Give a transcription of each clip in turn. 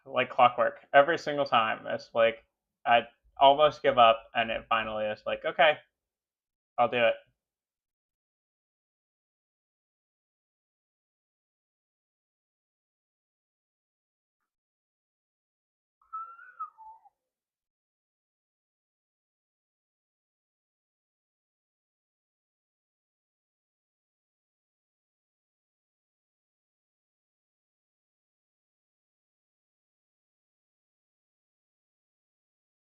like clockwork. Every single time, it's like I almost give up, and it finally is like, okay, I'll do it.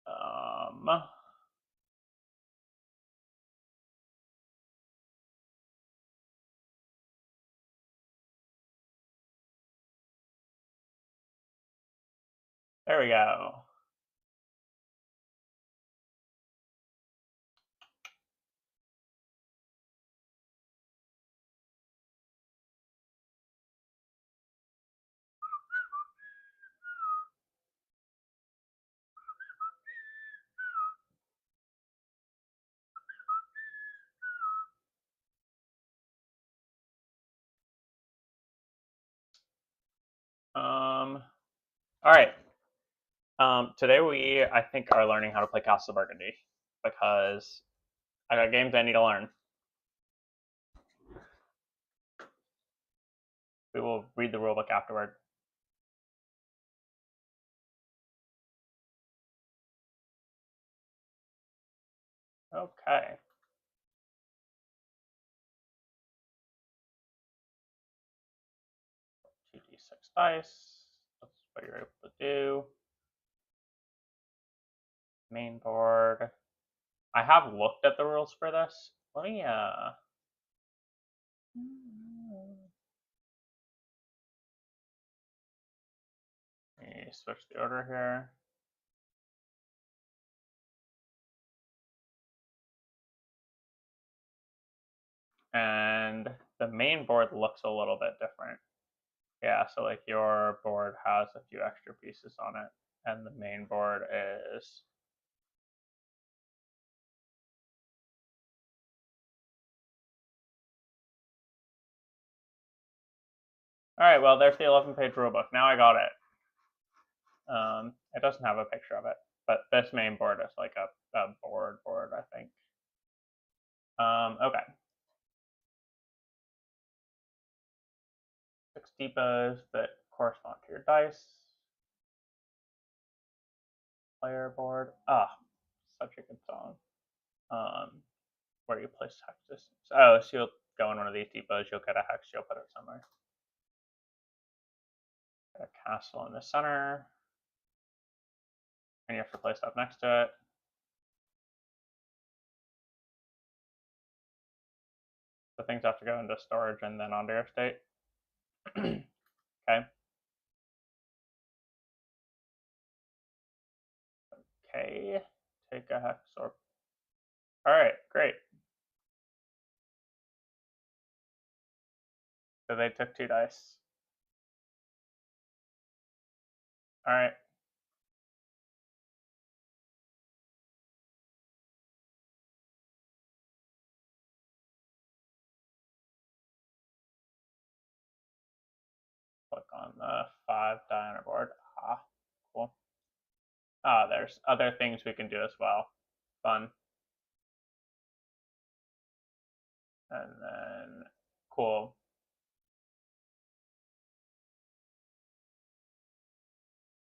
Um, there we go. All right. Today I think, are learning how to play Castle Burgundy because I got games I need to learn. We will read the rulebook afterward. Okay. Two d6 dice. That's what you're able to do. Main board. I have looked at the rules for this. Let me switch the order here. And the main board looks a little bit different. Yeah, so like your board has a few extra pieces on it, and the main board is all right. Well, there's the 11-page rulebook. Now I got it. It doesn't have a picture of it, but this main board is like a board, I think. Okay. 6 depots that correspond to your dice. Player board. Such a good song. Where you place hexes. Oh, so you'll go in one of these depots, you'll get a hex, you'll put it somewhere. Get a castle in the center. And you have to place stuff next to it. The things have to go into storage and then onto your state. Okay. Okay. Take a hex or. Alright, great. So they took 2 dice. Alright. Click on the 5 die on our board. Cool. There's other things we can do as well. Fun. And then, cool.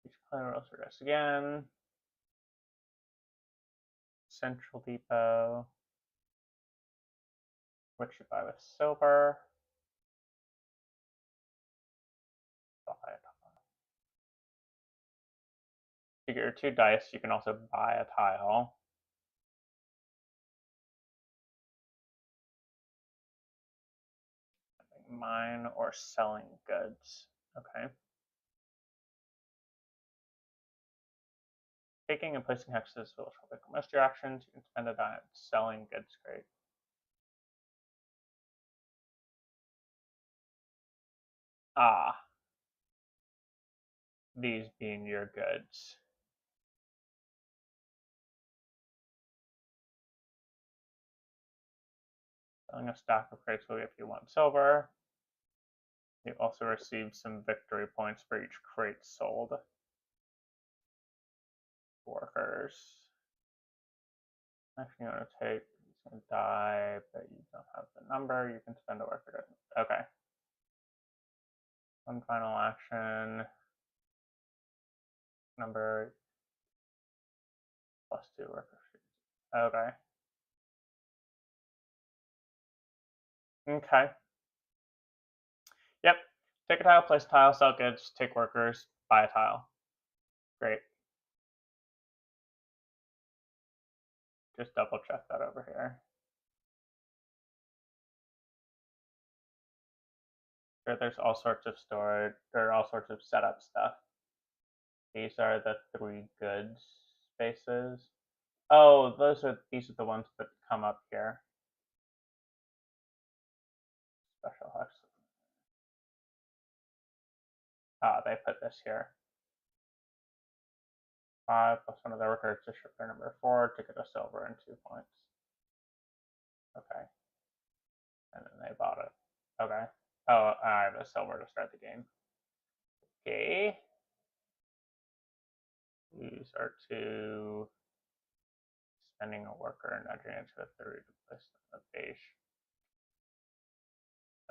Each player rolls their dice again. Central depot. Which you buy with silver. You get your 2 dice, you can also buy a tile. Mine or selling goods. Okay. Taking and placing hexes will pick most of your actions. You can spend a die on selling goods. Great. These being your goods. Selling a stack of crates will give you 1 silver. You also receive some victory points for each crate sold. Workers. Action you want to take. He's going to die, but you don't have the number. You can spend a worker. Okay. One final action. Number +2 worker sheets. Okay. Okay. Yep. Take a tile, place a tile, sell goods, take workers, buy a tile. Great. Just double check that over here. Sure, there's all sorts of storage, there are all sorts of setup stuff. These are the 3 goods spaces. Oh, these are the ones that come up here. Special hex. Ah, they put this here. 5 plus 1 of their workers to ship their number 4 to get a silver and 2 points. Okay. And then they bought it. Okay. Oh, I have a silver to start the game. Okay. These are 2 spending a worker and nudging into a 3 to place on the base.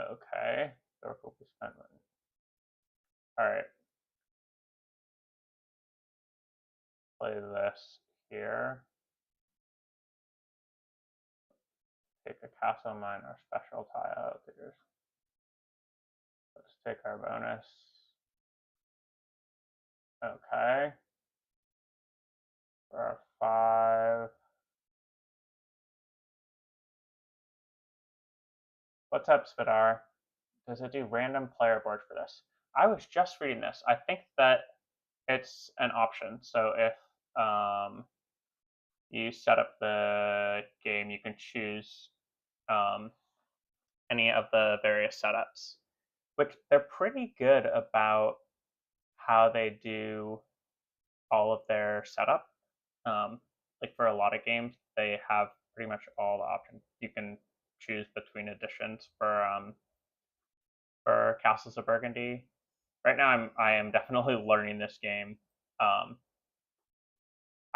Okay. The worker will be spent. Alright. Play this here. Take a castle mine or special tile. Let's take our bonus. Okay. For our 5. What's up, Svidar? Does it do random player board for this? I was just reading this. I think that it's an option. So if you set up the game, you can choose any of the various setups, which they're pretty good about how they do all of their setup. Like for a lot of games, they have pretty much all the options. You can choose between editions for Castles of Burgundy. Right now, I am definitely learning this game.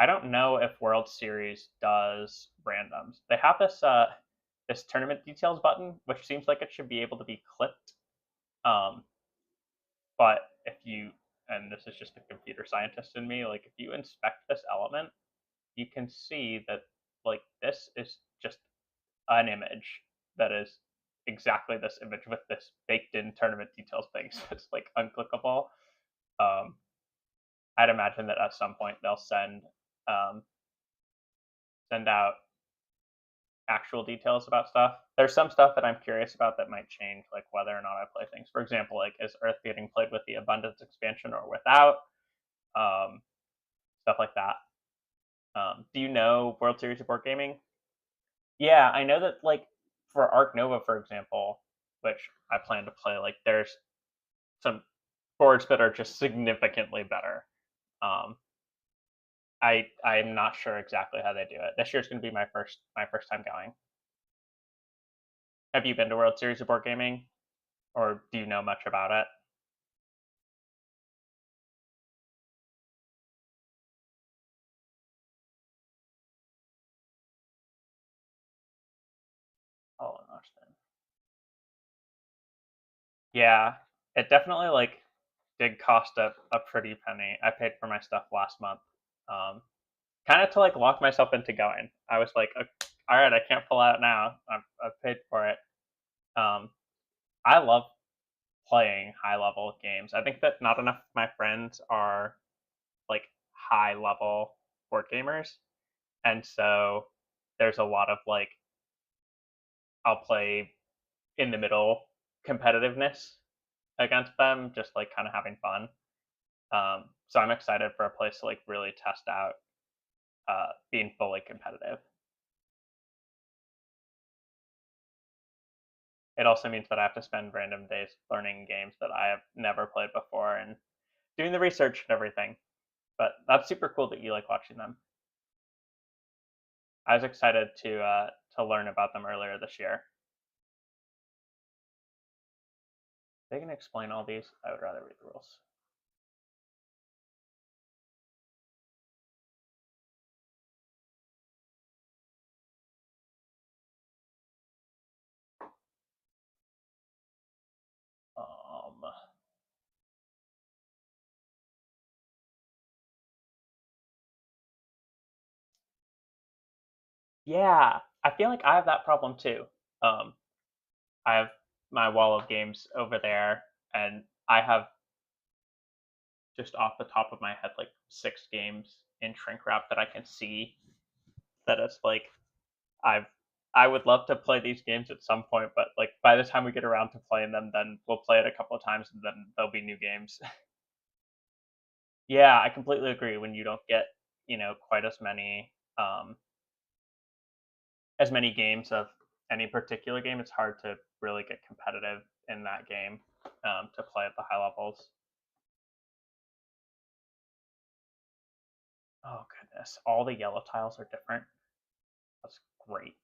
I don't know if World Series does randoms. They have this tournament details button, which seems like it should be able to be clicked. But if you, and this is just the computer scientist in me, like if you inspect this element, you can see that like this is just an image that is exactly this image with this baked in tournament details thing. So it's like unclickable. I'd imagine that at some point they'll send out actual details about stuff. There's some stuff that I'm curious about that might change, like whether or not I play things. For example, like is Earth getting played with the Abundance expansion or without? Stuff like that. Do you know World Series of Boardgaming? Yeah, I know that like for Arc Nova, for example, which I plan to play, like there's some boards that are just significantly better. I'm not sure exactly how they do it. This year's going to be my first time going. Have you been to World Series of Boardgaming, or do you know much about it? Oh, understand. Yeah, it definitely like did cost a pretty penny. I paid for my stuff last month, kind of to like lock myself into going. I was like, all right, I can't pull out now. I've paid for it. I love playing high level games. I think that not enough of my friends are like high level board gamers, and so there's a lot of like I'll play in the middle competitiveness against them, just like kind of having fun. So I'm excited for a place to like really test out being fully competitive. It also means that I have to spend random days learning games that I have never played before and doing the research and everything. But that's super cool that you like watching them. I was excited to learn about them earlier this year. They can explain all these. I would rather read the rules. Um, yeah, I feel like I have that problem too. Um, I have my wall of games over there, and I have just off the top of my head like 6 games in shrink wrap that I can see that it's like I've I would love to play these games at some point, but like by the time we get around to playing them, then we'll play it a couple of times, and then there'll be new games. Yeah, I completely agree. When you don't get quite as many games of any particular game, it's hard to really get competitive in that game to play at the high levels. Oh goodness, all the yellow tiles are different. That's great.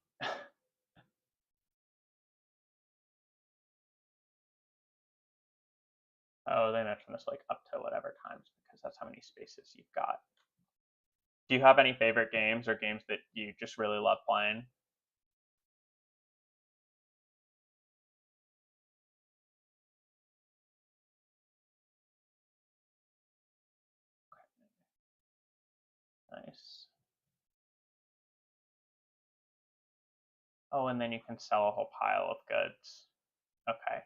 Oh, they mentioned this like up to whatever times because that's how many spaces you've got. Do you have any favorite games or games that you just really love playing? Nice. Oh, and then you can sell a whole pile of goods. Okay.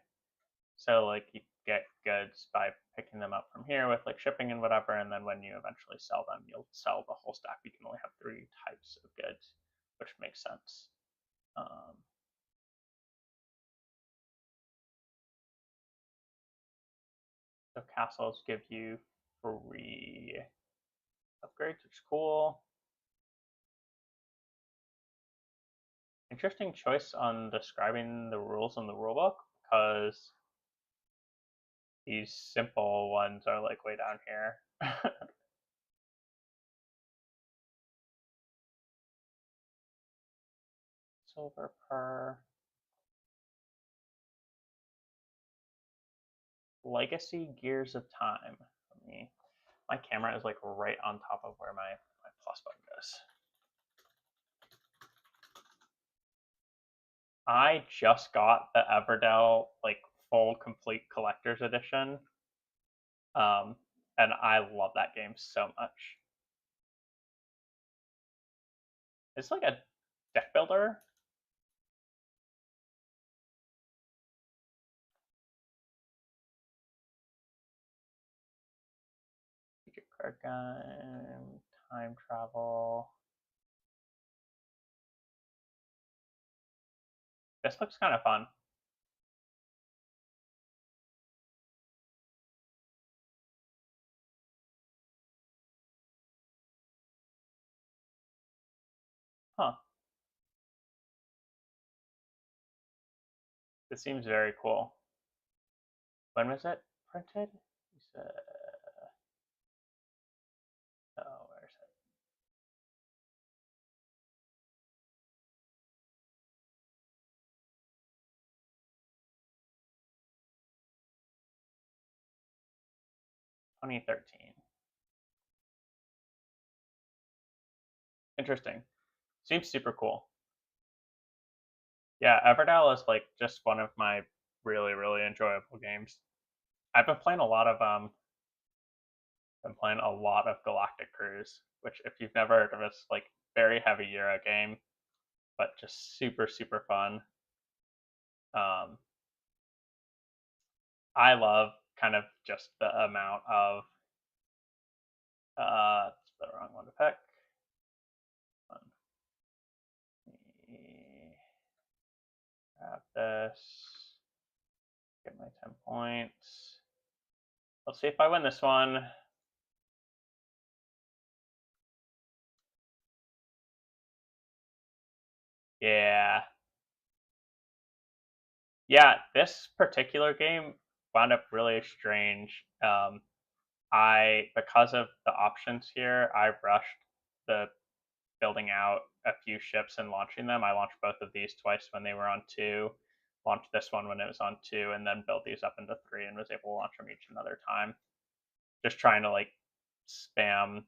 So like you get goods by picking them up from here with like shipping and whatever, and then when you eventually sell them, you'll sell the whole stack. You can only have 3 types of goods, which makes sense. Um, so castles give you free upgrades, which is cool. Interesting choice on describing the rules in the rulebook because these simple ones are like way down here. Silver per Legacy Gears of Time. My camera is like right on top of where my plus button goes. I just got the Everdell like full complete collector's edition. Um, and I love that game so much. It's like a deck builder. Future card game, time travel. This looks kind of fun. Huh. This seems very cool. When was it printed? Oh, where is it? 2013. Interesting. Seems super cool. Yeah, Everdell is like just one of my really enjoyable games. I've been playing a lot of Galactic Cruise, which if you've never heard of it, it's like very heavy Euro game, but just super fun. Um, I love kind of just the amount of it's the wrong one to pick. Let me grab this. Get my 10 points. Let's see if I win this one. Yeah. Yeah, this particular game wound up really strange. Because of the options here, I rushed the building out a few ships and launching them. I launched both of these twice when they were on 2. launched this one when it was on 2, and then built these up into 3, and was able to launch them each another time. Just trying to like spam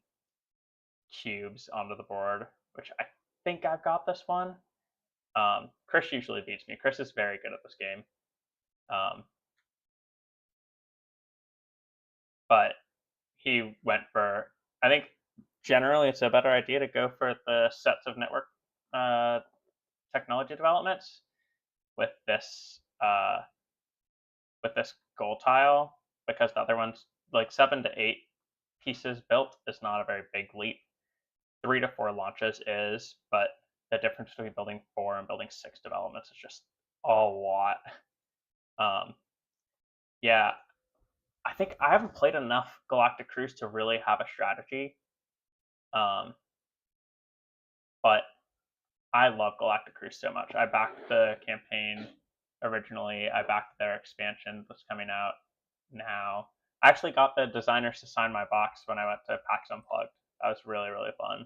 cubes onto the board, which I think I've got this one. Chris usually beats me. Chris is very good at this game. But he went for, I think generally it's a better idea to go for the sets of network technology developments with this goal tile, because the other ones, like 7 to 8 pieces built is not a very big leap. 3 to 4 launches is, but the difference between building 4 and building 6 developments is just a lot. Yeah, I think I haven't played enough Galactic Cruise to really have a strategy. But I love Galactic Cruise so much. I backed the campaign originally. I backed their expansion that's coming out now. I actually got the designers to sign my box when I went to PAX Unplugged. That was really, really fun.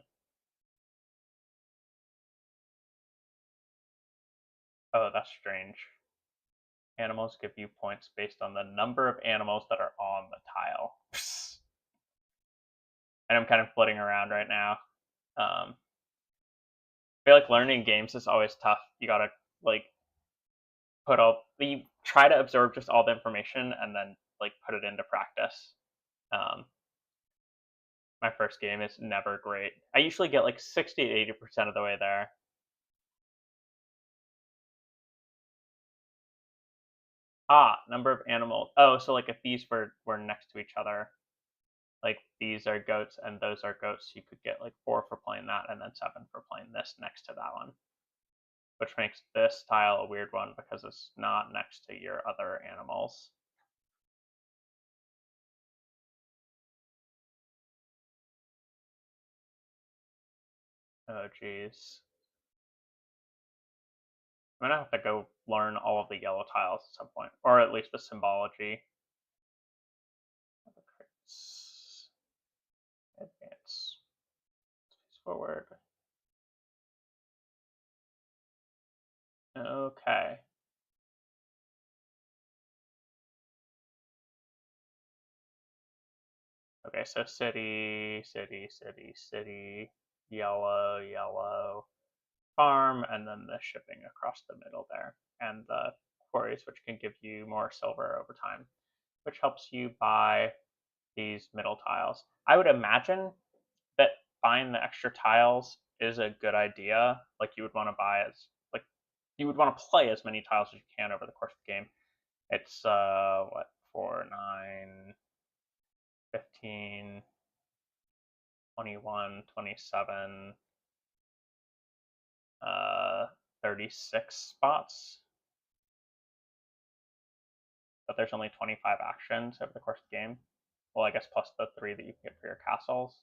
Oh, that's strange. Animals give you points based on the number of animals that are on the tile. And I'm kind of flitting around right now. I feel like learning games is always tough. You gotta like you try to absorb just all the information and then like put it into practice. My first game is never great. I usually get like 60 to 80% of the way there. Number of animals. Oh, so like if these were next to each other, like these are goats and those are goats, you could get like 4 for playing that and then 7 for playing this next to that one. Which makes this tile a weird one because it's not next to your other animals. Oh, geez. I'm gonna have to go learn all of the yellow tiles at some point, or at least the symbology. Advance. Forward. Okay. Okay, so city, city, city, city, yellow, yellow, farm, and then the shipping across the middle there, and the quarries, which can give you more silver over time, which helps you buy these middle tiles. I would imagine that buying the extra tiles is a good idea. Like you would want to you would want to play as many tiles as you can over the course of the game. It's what, 4, 9, 15, 21, 27, 36 spots. But there's only 25 actions over the course of the game. Well, I guess plus the 3 that you can get for your castles.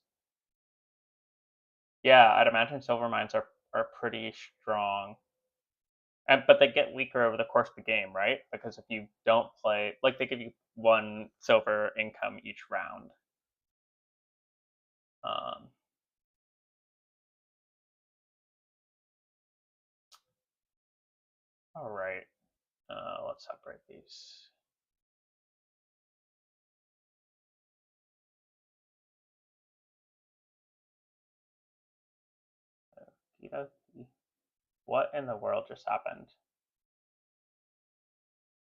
Yeah, I'd imagine silver mines are pretty strong. But they get weaker over the course of the game, right? Because if you don't play, like they give you 1 silver income each round. All right, let's separate these. What in the world just happened?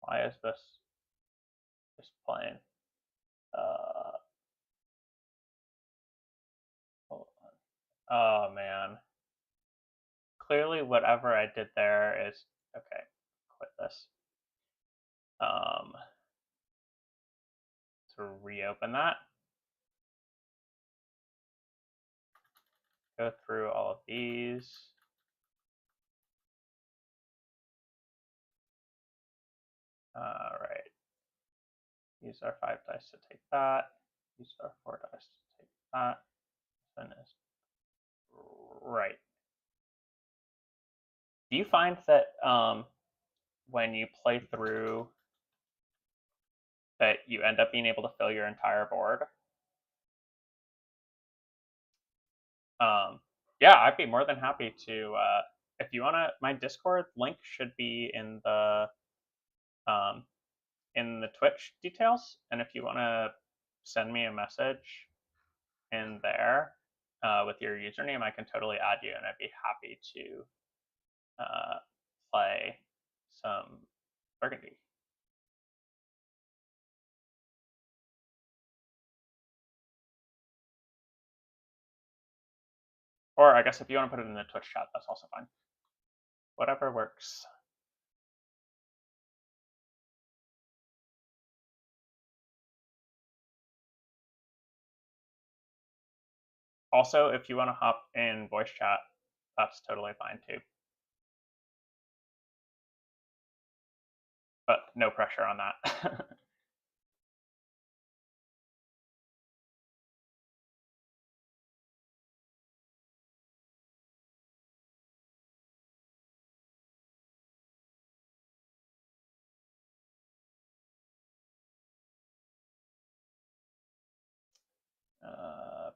Why is this just playing? Hold on. Oh man. Clearly whatever I did there is okay. Quit this. To reopen that. Go through all of these. All right. Use our 5 dice to take that. Use our 4 dice to take that. Then is right. Do you find that when you play through that you end up being able to fill your entire board? Yeah, I'd be more than happy to. If you wanna, my Discord link should be in the in the Twitch details, and if you want to send me a message in there with your username, I can totally add you, and I'd be happy to play some Burgundy. Or I guess if you want to put it in the Twitch chat, that's also fine. Whatever works. Also, if you want to hop in voice chat, that's totally fine too. But no pressure on that.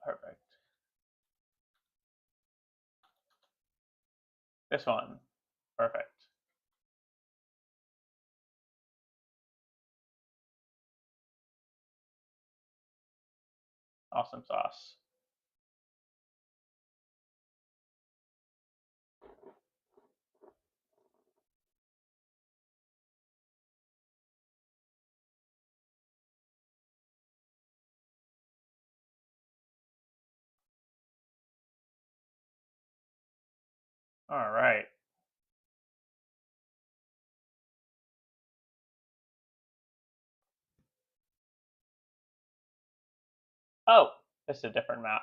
Perfect. This one. Perfect. Awesome sauce. All right. Oh, this is a different map.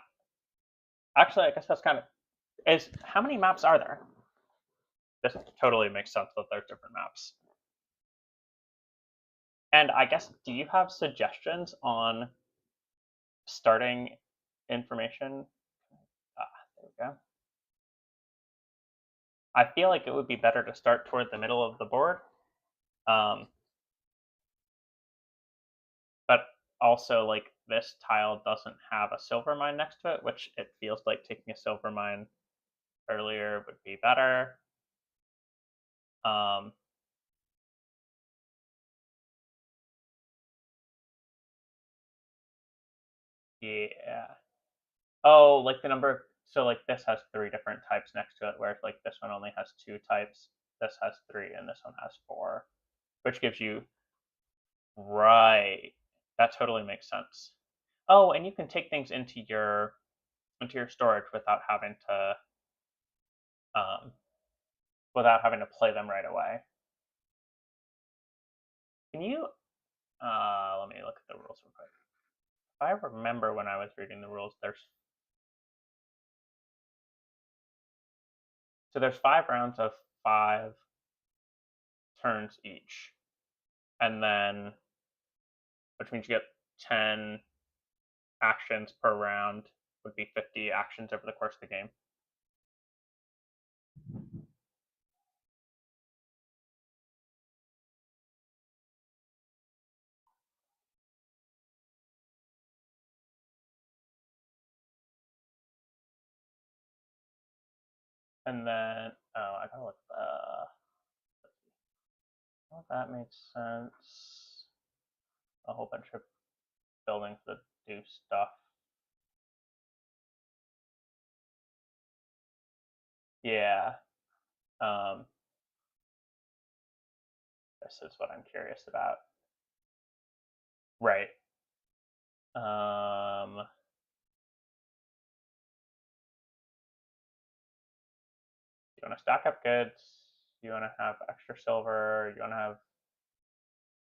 Actually, I guess that's kind of is. How many maps are there? This totally makes sense that there's different maps. And I guess, do you have suggestions on starting information? There we go. I feel like it would be better to start toward the middle of the board. But also, like, this tile doesn't have a silver mine next to it, which it feels like taking a silver mine earlier would be better. Yeah. Oh, like the number. So like this has 3 different types next to it, whereas like this one only has 2 types. This has 3, and this one has 4, which gives you right. That totally makes sense. Oh, and you can take things into your storage um, without having to play them right away. Can you? Let me look at the rules real quick. If I remember when I was reading the rules, there's 5 rounds of 5 turns each, and then which means you get 10 actions per round, would be 50 actions over the course of the game. And then, oh, I gotta look. Well, that makes sense. A whole bunch of buildings that do stuff. Yeah. This is what I'm curious about. Right. You want to stack up goods. You want to have extra silver. You want to have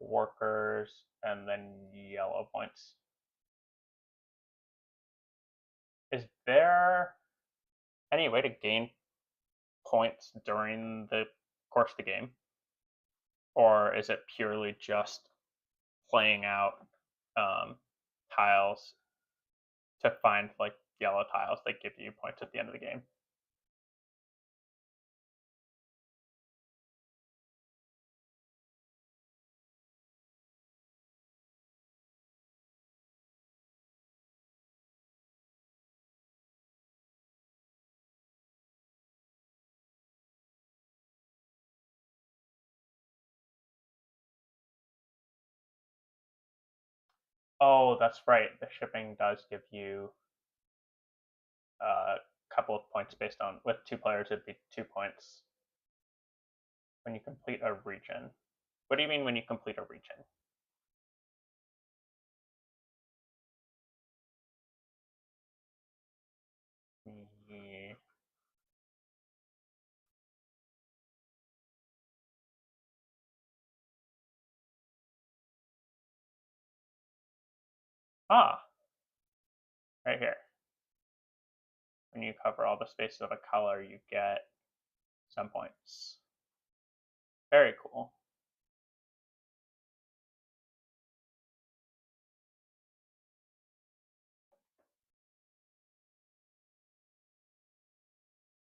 workers, and then yellow points. Is there any way to gain points during the course of the game? Or is it purely just playing out tiles to find like yellow tiles that give you points at the end of the game? Oh, that's right. The shipping does give you a couple of points based on, with 2 players, it'd be 2 points when you complete a region. What do you mean when you complete a region? Yeah. Ah, right here. When you cover all the spaces of a color, you get some points. Very cool.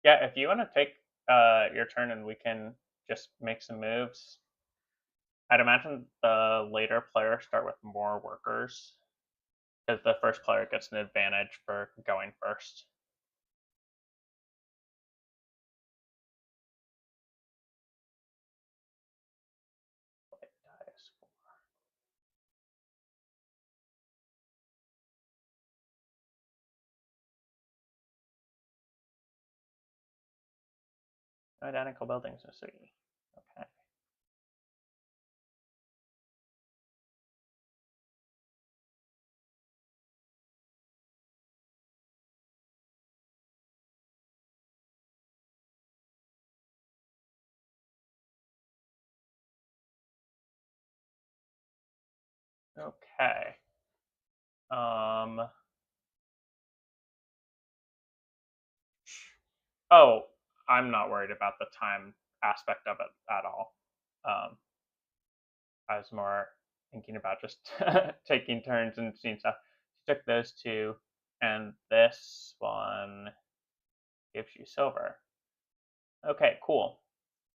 Yeah, if you want to take your turn and we can just make some moves, I'd imagine the later players start with more workers because the first player gets an advantage for going first. Identical buildings in a city. Okay. Okay. Um. Oh, I'm not worried about the time aspect of it at all. Um, I was more thinking about just taking turns and seeing stuff. She took those two, and this one gives you silver. Okay, cool.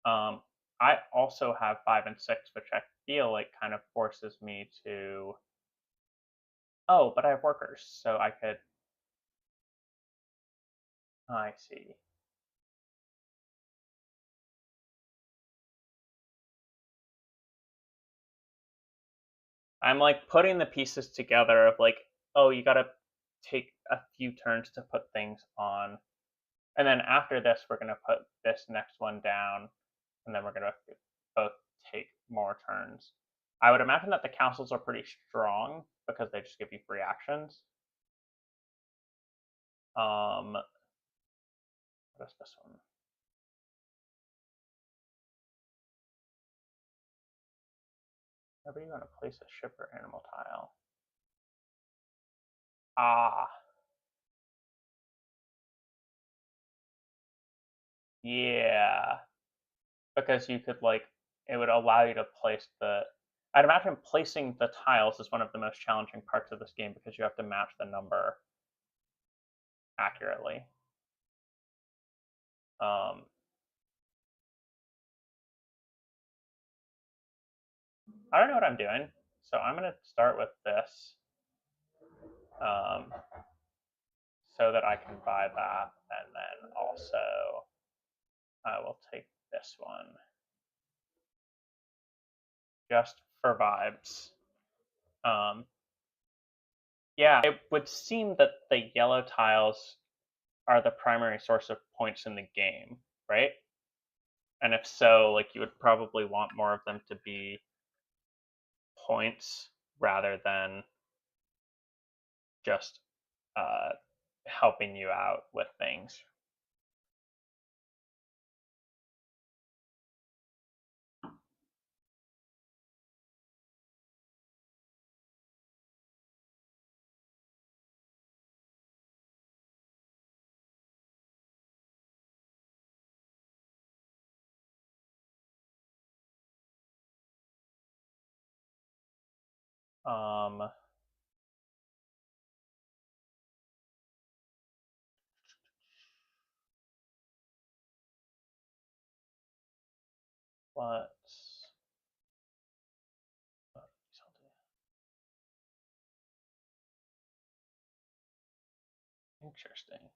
Um, I also have 5 and 6, which I feel like kind of forces me to. Oh, but I have workers, so I could. I see. I'm like putting the pieces together of like, oh, you gotta take a few turns to put things on. And then after this, we're gonna put this next one down, and then we're gonna both take more turns. I would imagine that the councils are pretty strong because they just give you free actions. What is this one? Wherever you want to place a ship or animal tile. Ah, yeah. Because you could like, it would allow you to place the. I'd imagine placing the tiles is one of the most challenging parts of this game because you have to match the number accurately. Um, I don't know what I'm doing, so I'm gonna start with this, um, so that I can buy that, and then also I will take this one just for vibes. Um, yeah, it would seem that the yellow tiles are the primary source of points in the game, right? And if so, like you would probably want more of them to be points rather than just uh, helping you out with things. Um, let's. Interesting.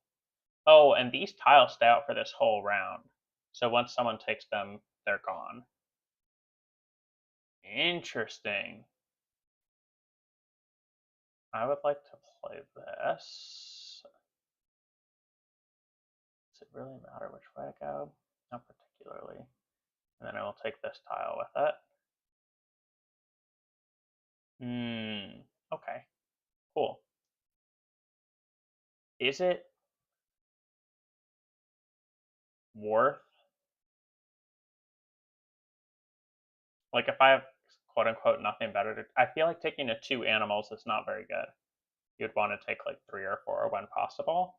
Oh, and these tiles stay out for this whole round. So once someone takes them, they're gone. Interesting. I would like to play this. Does it really matter which way I go? Not particularly. And then I will take this tile with it. Okay. Cool. Is it worth, like, if I have quote unquote nothing better to, I feel like taking a 2 animals is not very good. You'd want to take like 3 or 4 when possible.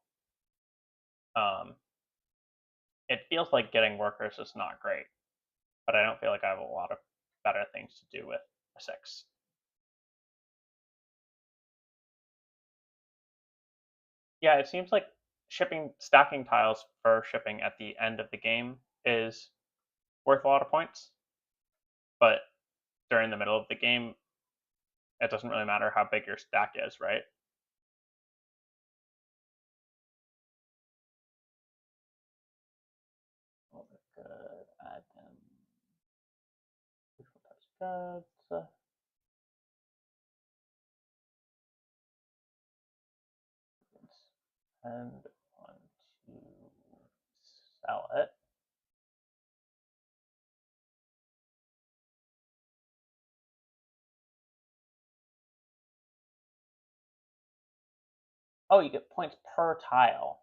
It feels like getting workers is not great, but I don't feel like I have a lot of better things to do with a 6. Yeah, it seems like stacking tiles for shipping at the end of the game is worth a lot of points, but during the middle of the game, it doesn't really matter how big your stack is, right? Oh, good. Add them. Neutral touch goods. And want to sell it. Oh, you get points per tile.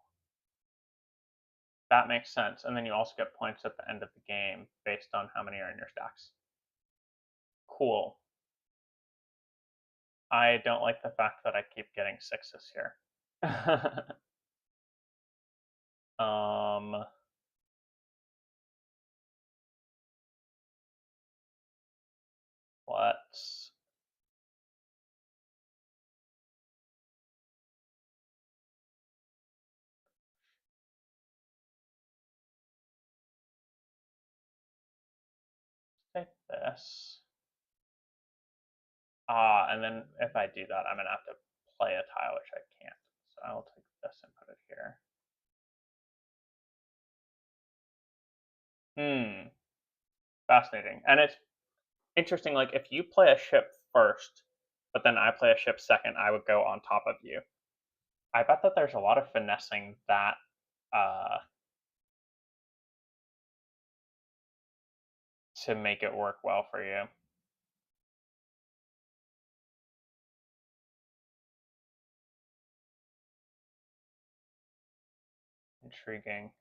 That makes sense. And then you also get points at the end of the game based on how many are in your stacks. Cool. I don't like the fact that I keep getting 6s here. um, let's take this. And then if I do that, I'm gonna have to play a tile, which I can't. So I'll take this and put it here. Fascinating. And it's interesting, like, if you play a ship first, but then I play a ship second, I would go on top of you. I bet that there's a lot of finessing that uh, to make it work well for you. Intriguing.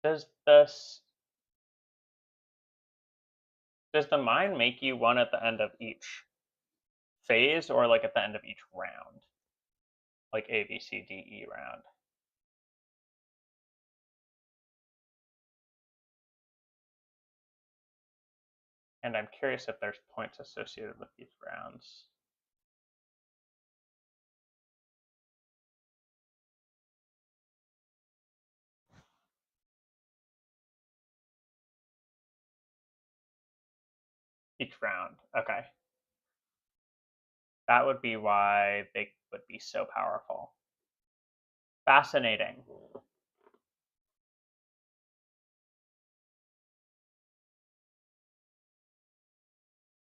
Does this does the mine make you one at the end of each phase, or like at the end of each round, like A, B, C, D, E round? And I'm curious if there's points associated with these rounds. Each round. Okay. That would be why they would be so powerful. Fascinating.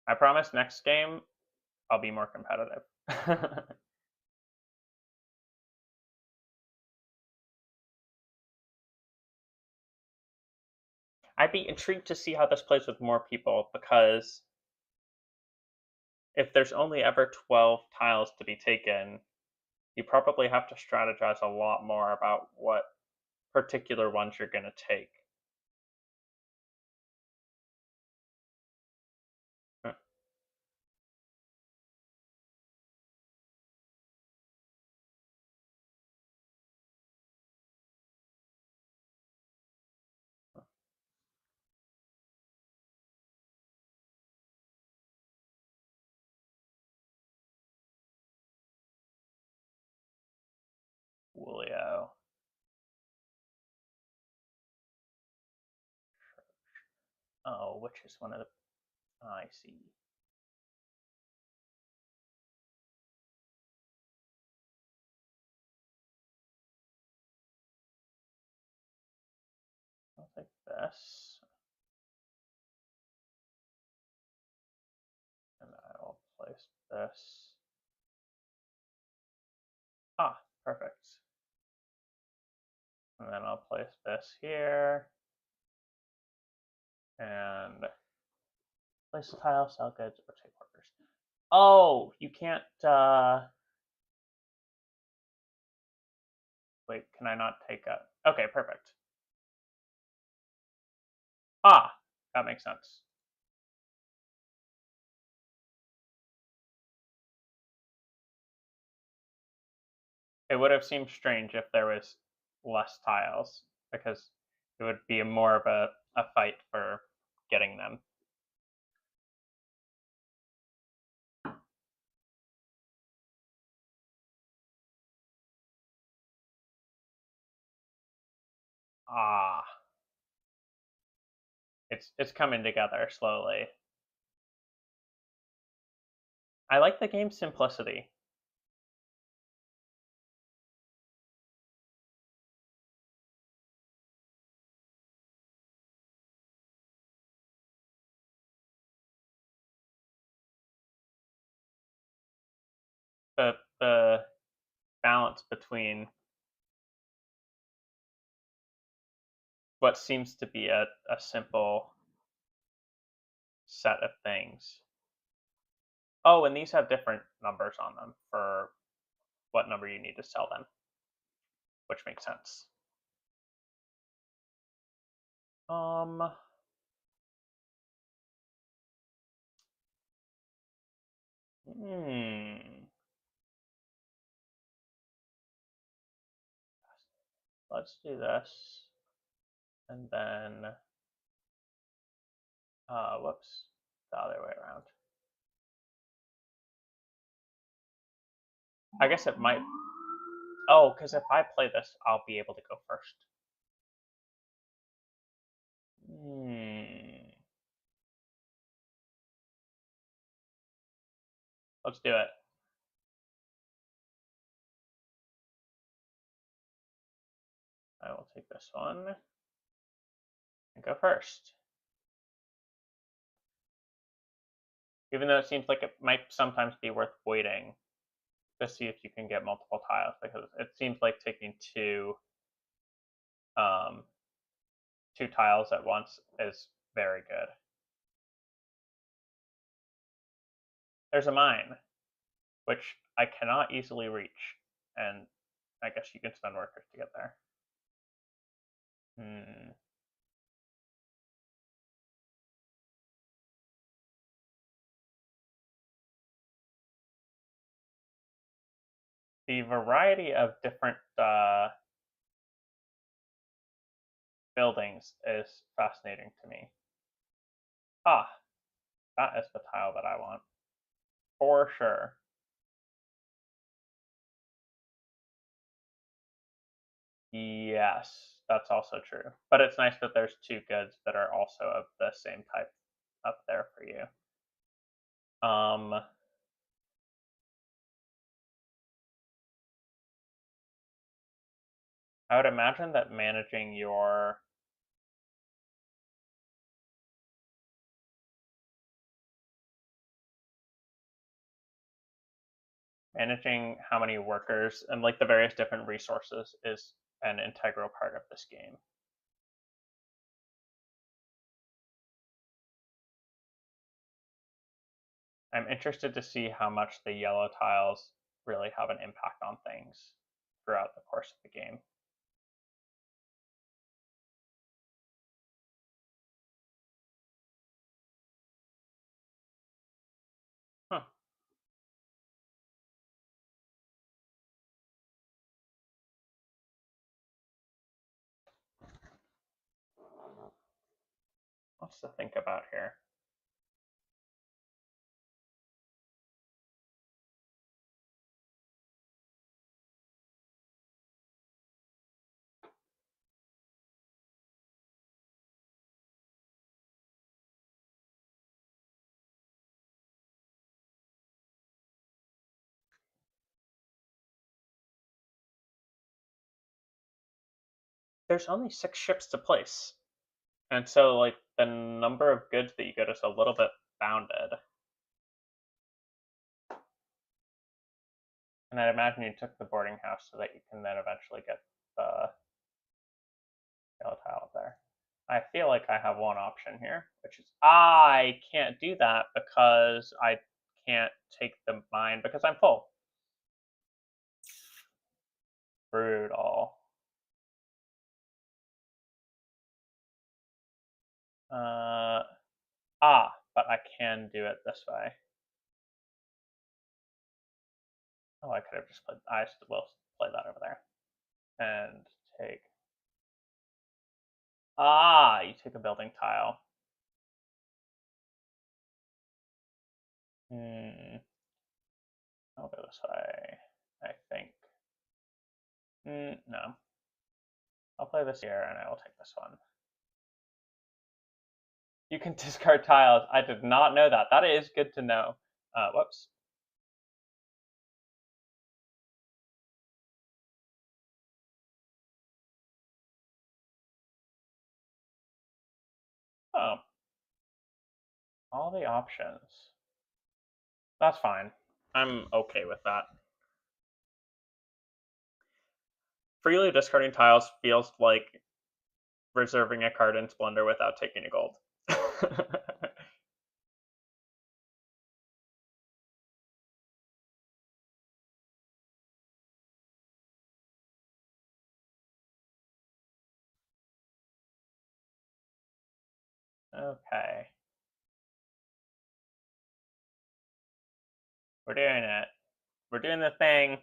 I promise next game I'll be more competitive. I'd be intrigued to see how this plays with more people, because if there's only ever 12 tiles to be taken, you probably have to strategize a lot more about what particular ones you're going to take. Julio. Oh, which is one of the. Oh, I see. this. And I will place this. Ah, perfect. And then I'll place this here. And place a tile, sell goods, or take workers. Oh, you can't, wait, can I not take a, okay, perfect. Ah, that makes sense. It would have seemed strange if there was less tiles, because it would be more of a fight for getting them. Ah, it's coming together slowly. I like the game's simplicity. The balance between what seems to be a simple set of things. Oh, and these have different numbers on them for what number you need to sell them, which makes sense. Um, hmm. Let's do this. And then, whoops, the other way around. I guess it might, oh, because if I play this, I'll be able to go first. Let's do it. I will take this one and go first. Even though it seems like it might sometimes be worth waiting to see if you can get multiple tiles, because it seems like taking two tiles at once is very good. There's a mine, which I cannot easily reach, and I guess you can spend workers to get there. The variety of different buildings is fascinating to me. Ah, that is the tile that I want. For sure. Yes, that's also true. But it's nice that there's two goods that are also of the same type up there for you. I would imagine that managing how many workers and like the various different resources is an integral part of this game. I'm interested to see how much the yellow tiles really have an impact on things throughout the course of the game. Huh. Lots to think about here. There's only 6 ships to place. And so, like, the number of goods that you get is a little bit bounded. And I'd imagine you took the boarding house so that you can then eventually get the yellow tile up there. I feel like I have one option here, which is I can't do that because I can't take the mine because I'm full. Brutal. But I can do it this way. Oh, I could have just played. I will play that over there and take. You take a building tile. I'll go this way. I think. No. I'll play this here, and I will take this one. You can discard tiles. I did not know that. That is good to know. Whoops. Oh. All the options. That's fine. I'm okay with that. Freely discarding tiles feels like reserving a card in Splendor without taking a gold. Okay. We're doing it. We're doing the thing.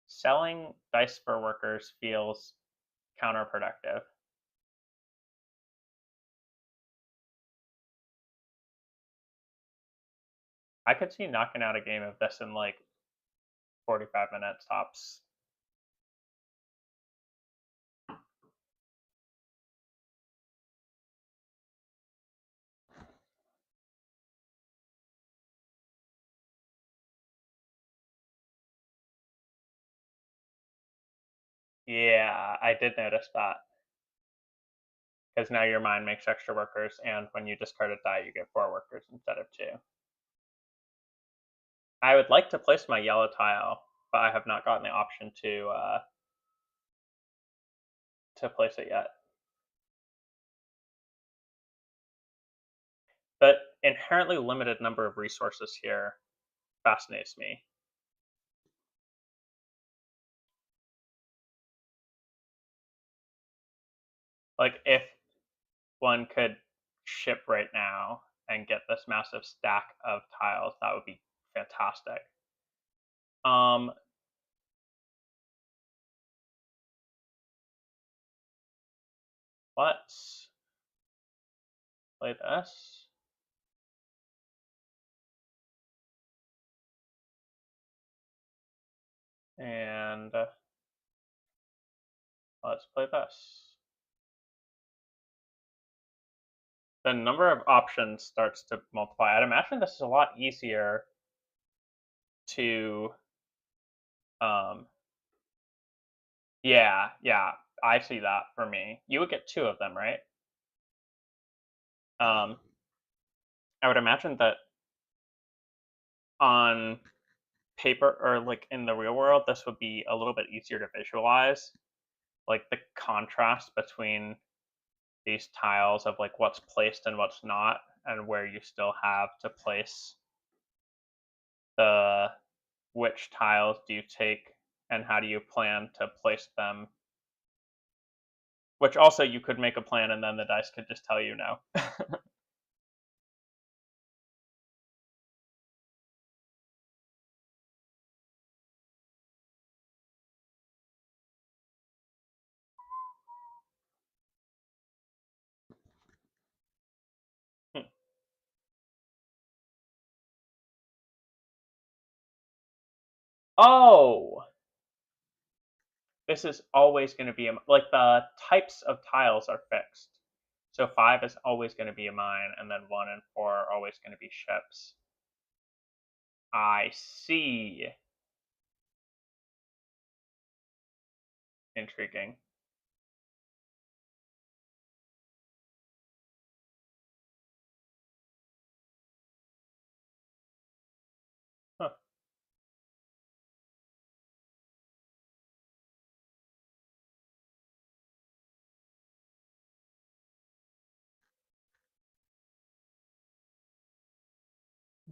Selling dice for workers feels counterproductive. I could see knocking out a game of this in like 45 minutes tops. Yeah, I did notice that. Because now your mine makes extra workers, and when you discard a die, you get 4 workers instead of 2. I would like to place my yellow tile, but I have not gotten the option to place it yet. The inherently limited number of resources here fascinates me. Like, if one could ship right now and get this massive stack of tiles, that would be fantastic. Let's play this. And let's play this. The number of options starts to multiply. I'd imagine this is a lot easier to yeah, I see that for me. You would get 2 of them, right? I would imagine that on paper or like in the real world, this would be a little bit easier to visualize, like the contrast between these tiles of like what's placed and what's not, and where you still have to place the which tiles do you take and how do you plan to place them. Which also you could make a plan and then the dice could just tell you no. Oh, this is always going to be like the types of tiles are fixed. So 5 is always going to be a mine, and then 1 and 4 are always going to be ships. I see. intriguing. Huh.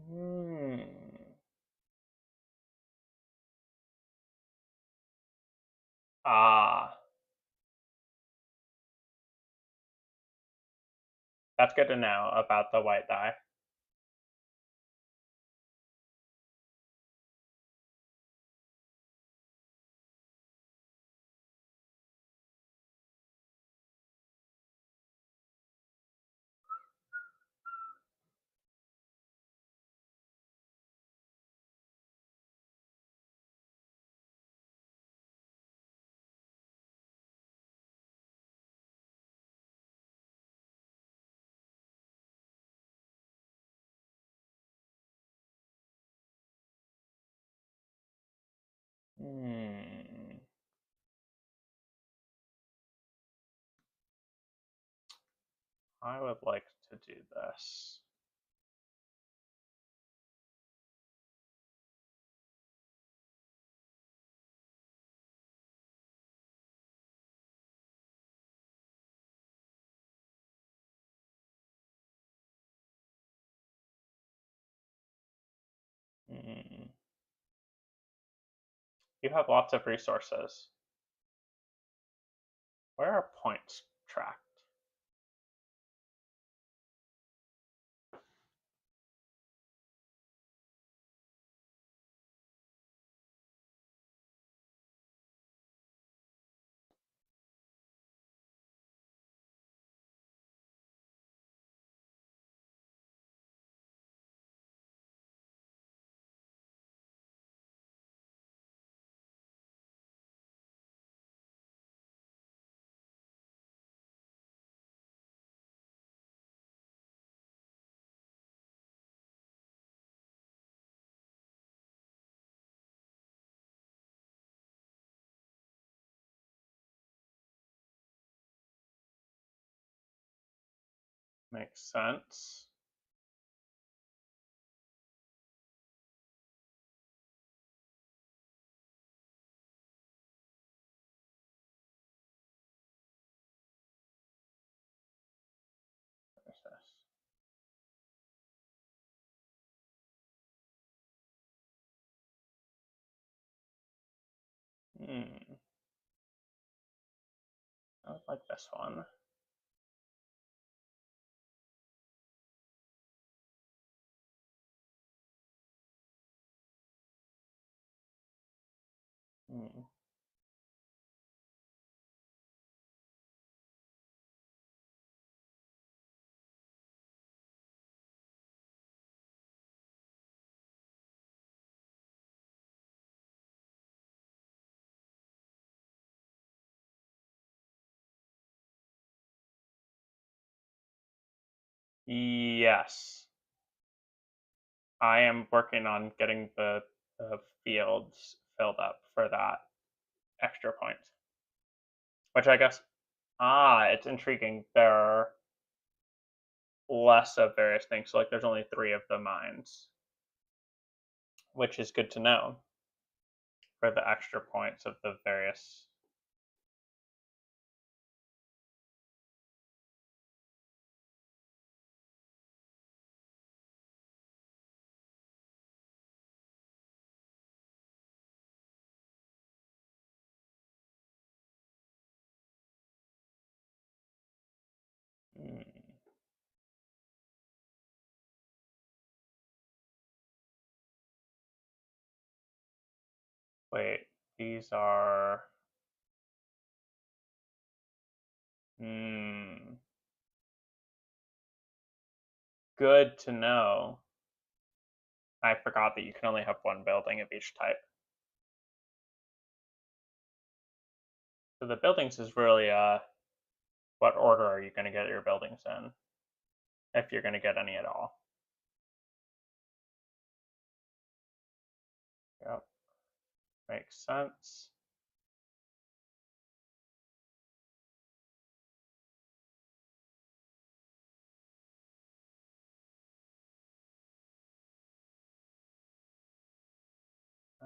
Hmm. Ah, that's good to know about the white die. Hmm. I would like to do this. Hmm. You have lots of resources. Where are points tracked? Makes sense. Where's this? Hmm. I would like this one. Hmm. Yes. I am working on getting the fields filled up for that extra point. Which I guess, it's intriguing. There are less of various things. So, like, there's only 3 of the mines, which is good to know for the extra points of the various. Hmm. Wait, these are. Hmm. Good to know. I forgot that you can only have one building of each type. So the buildings is really what order are you going to get your buildings in, if you're going to get any at all. Yep, makes sense.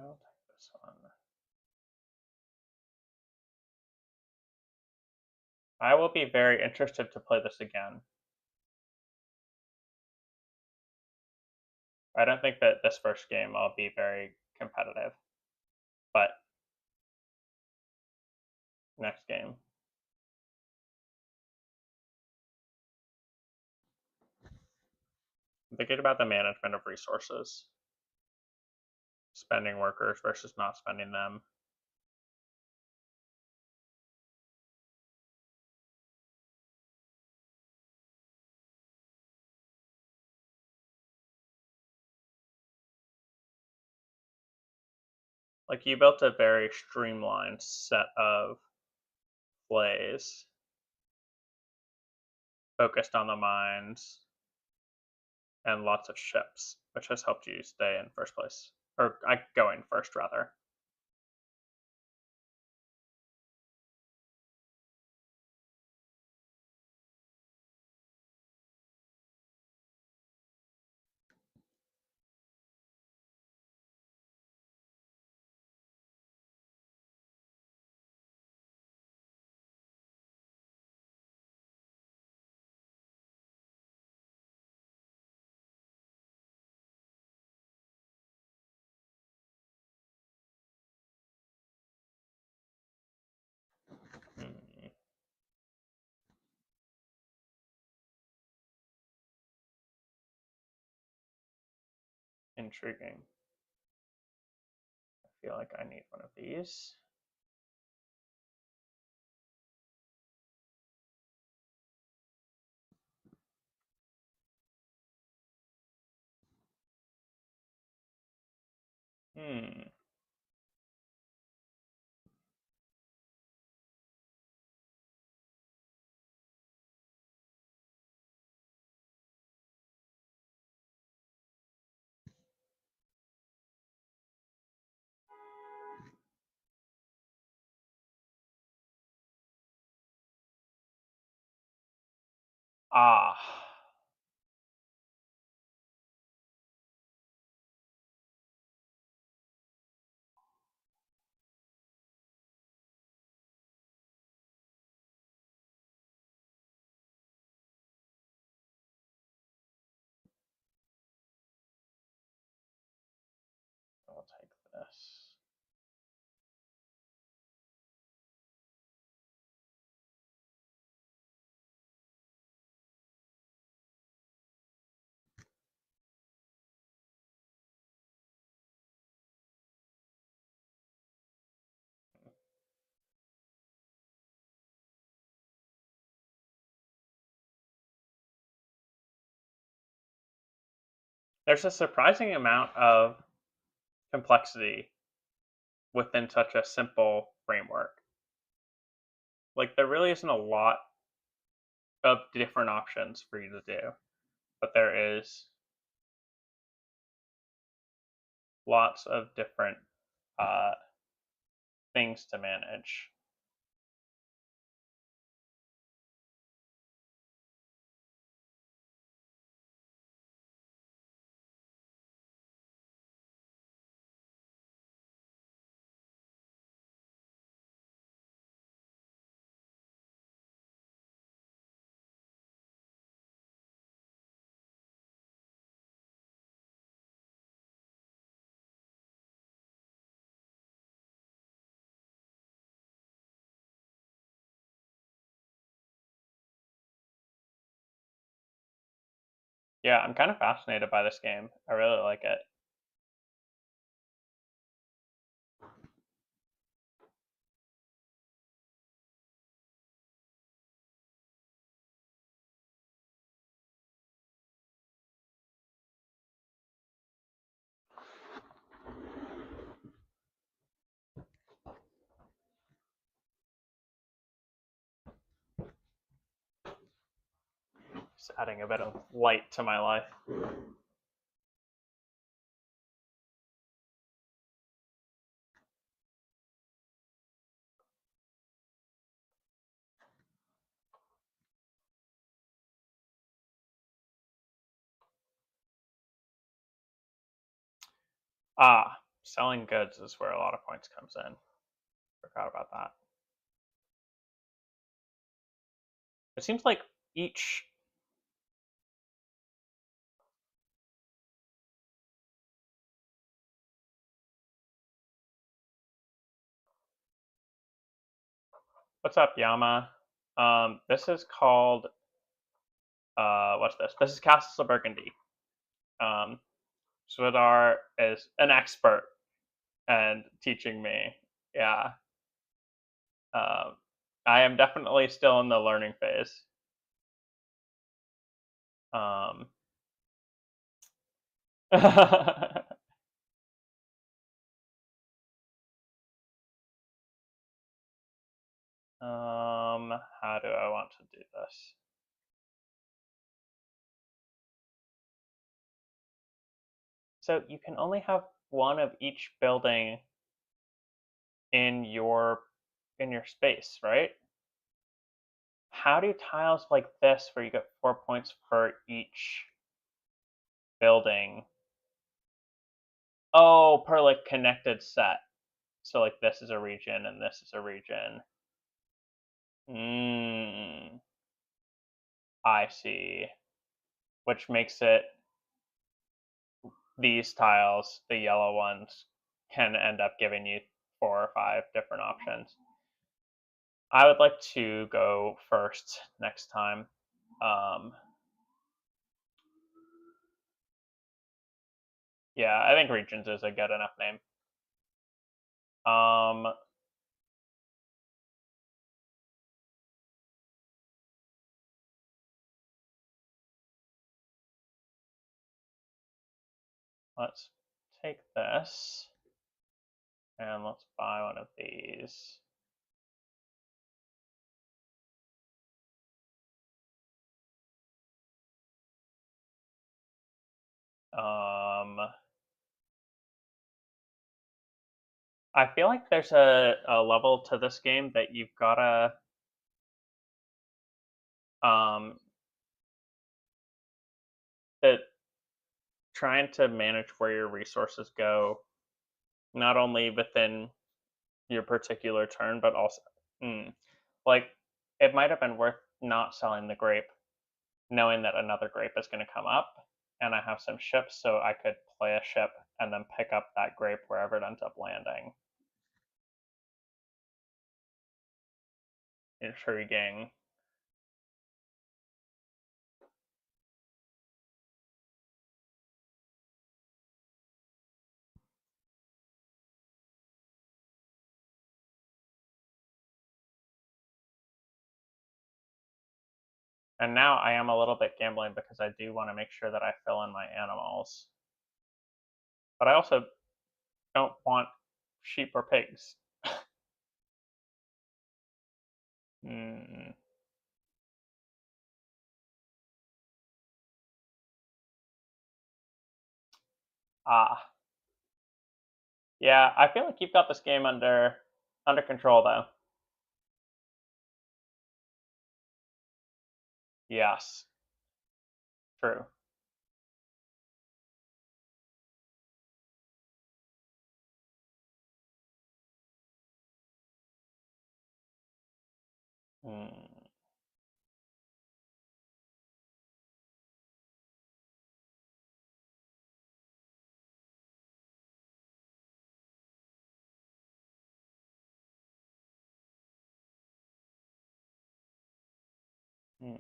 I'll take this one. I will be very interested to play this again. I don't think that this first game I'll be very competitive, but next game. I'm thinking about the management of resources. Spending workers versus not spending them. Like, you built a very streamlined set of plays focused on the mines and lots of ships, which has helped you stay in first place. Or going first, rather. Hmm. Intriguing. I feel like I need one of these. Hmm. Ah. I'll take this. There's a surprising amount of complexity within such a simple framework. Like, there really isn't a lot of different options for you to do, but there is lots of different uh, things to manage. Yeah, I'm kind of fascinated by this game. I really like it. Just adding a bit of light to my life. selling goods is where a lot of points comes in. Forgot about that. It seems like each What's up, Yama? This is called what's this? This is Castles of Burgundy. Um, Svidar is an expert and teaching me. Yeah. Um, I am definitely still in the learning phase. Um, how do I want to do this? So you can only have one of each building in your space, right? How do tiles like this, where you get 4 points per each building? Oh, per like connected set. So like this is a region and this is a region. I see. Which makes it these tiles, the yellow ones, can end up giving you 4 or 5 different options. I would like to go first next time. Yeah, I think regions is a good enough name. Let's take this and let's buy one of these. I feel like there's a level to this game that you've gotta that trying to manage where your resources go, not only within your particular turn, but also like it might have been worth not selling the grape, knowing that another grape is going to come up, and I have some ships, so I could play a ship and then pick up that grape wherever it ends up landing. Intriguing. And now I am a little bit gambling because I do want to make sure that I fill in my animals. But I also don't want sheep or pigs. Ah. Yeah, I feel like you've got this game under control though. Yes. True. Hmm. Hmm.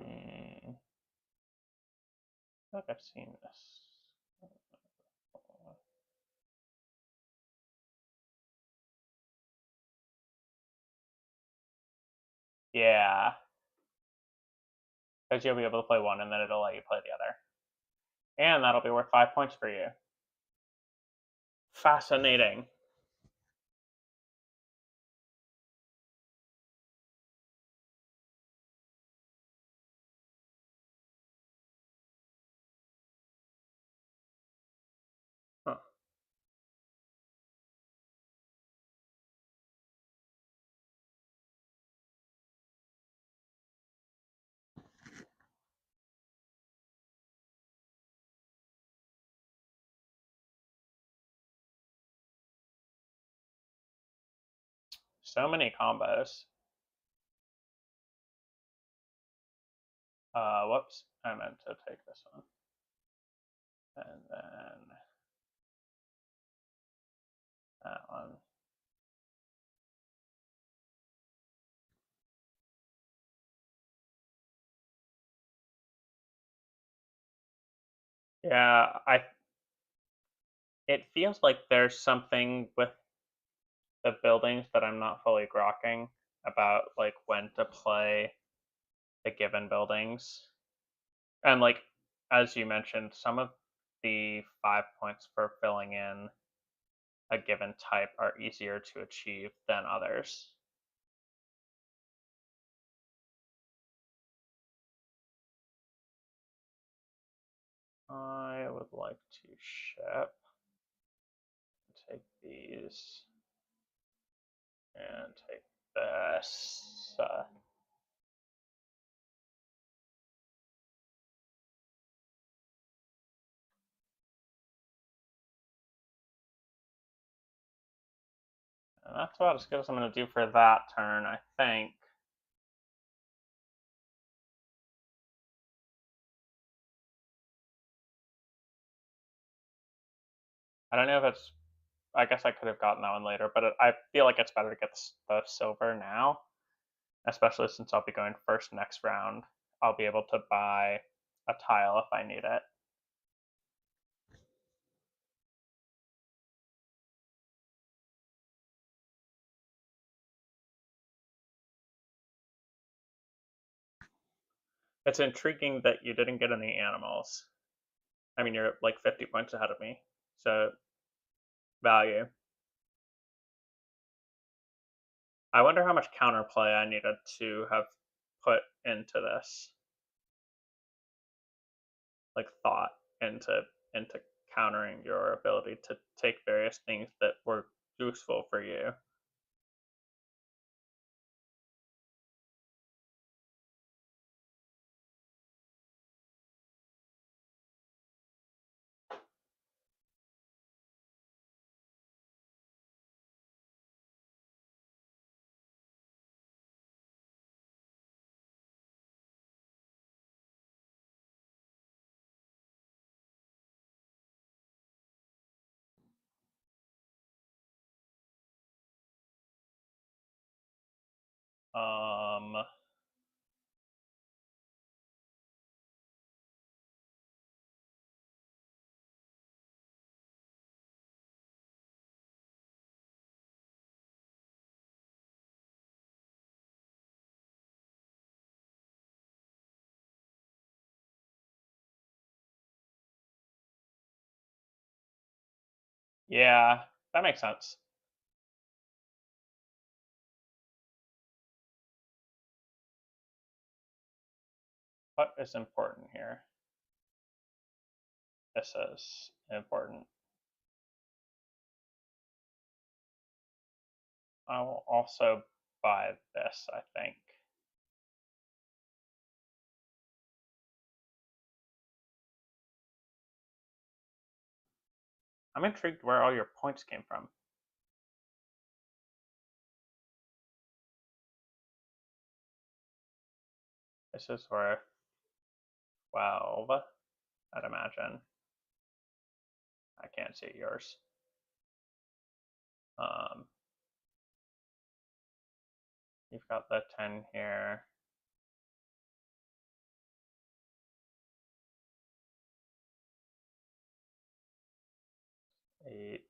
I think I've seen this. Yeah. Because you'll be able to play one and then it'll let you play the other. And that'll be worth 5 points for you. Fascinating. Huh. So many combos. Whoops, I meant to take this one. And then that one. Yeah, it feels like there's something with the buildings that I'm not fully grokking about, like when to play the given buildings. And like as you mentioned, some of the 5 points for filling in a given type are easier to achieve than others. I would like to ship, take these, and take this. And that's about as good as I'm going to do for that turn, I think. I don't know if it's. I guess I could have gotten that one later, but I feel like it's better to get the silver now, especially since I'll be going first next round. I'll be able to buy a tile if I need it. It's intriguing that you didn't get any animals. I mean, you're like 50 points ahead of me, so value. I wonder how much counterplay I needed to have put into this, like thought into countering your ability to take various things that were useful for you. Um, yeah, that makes sense. What is important here? This is important. I will also buy this, I think. I'm intrigued where all your points came from. This is worth 12, I'd imagine. I can't see yours. You've got the 10 here. 8.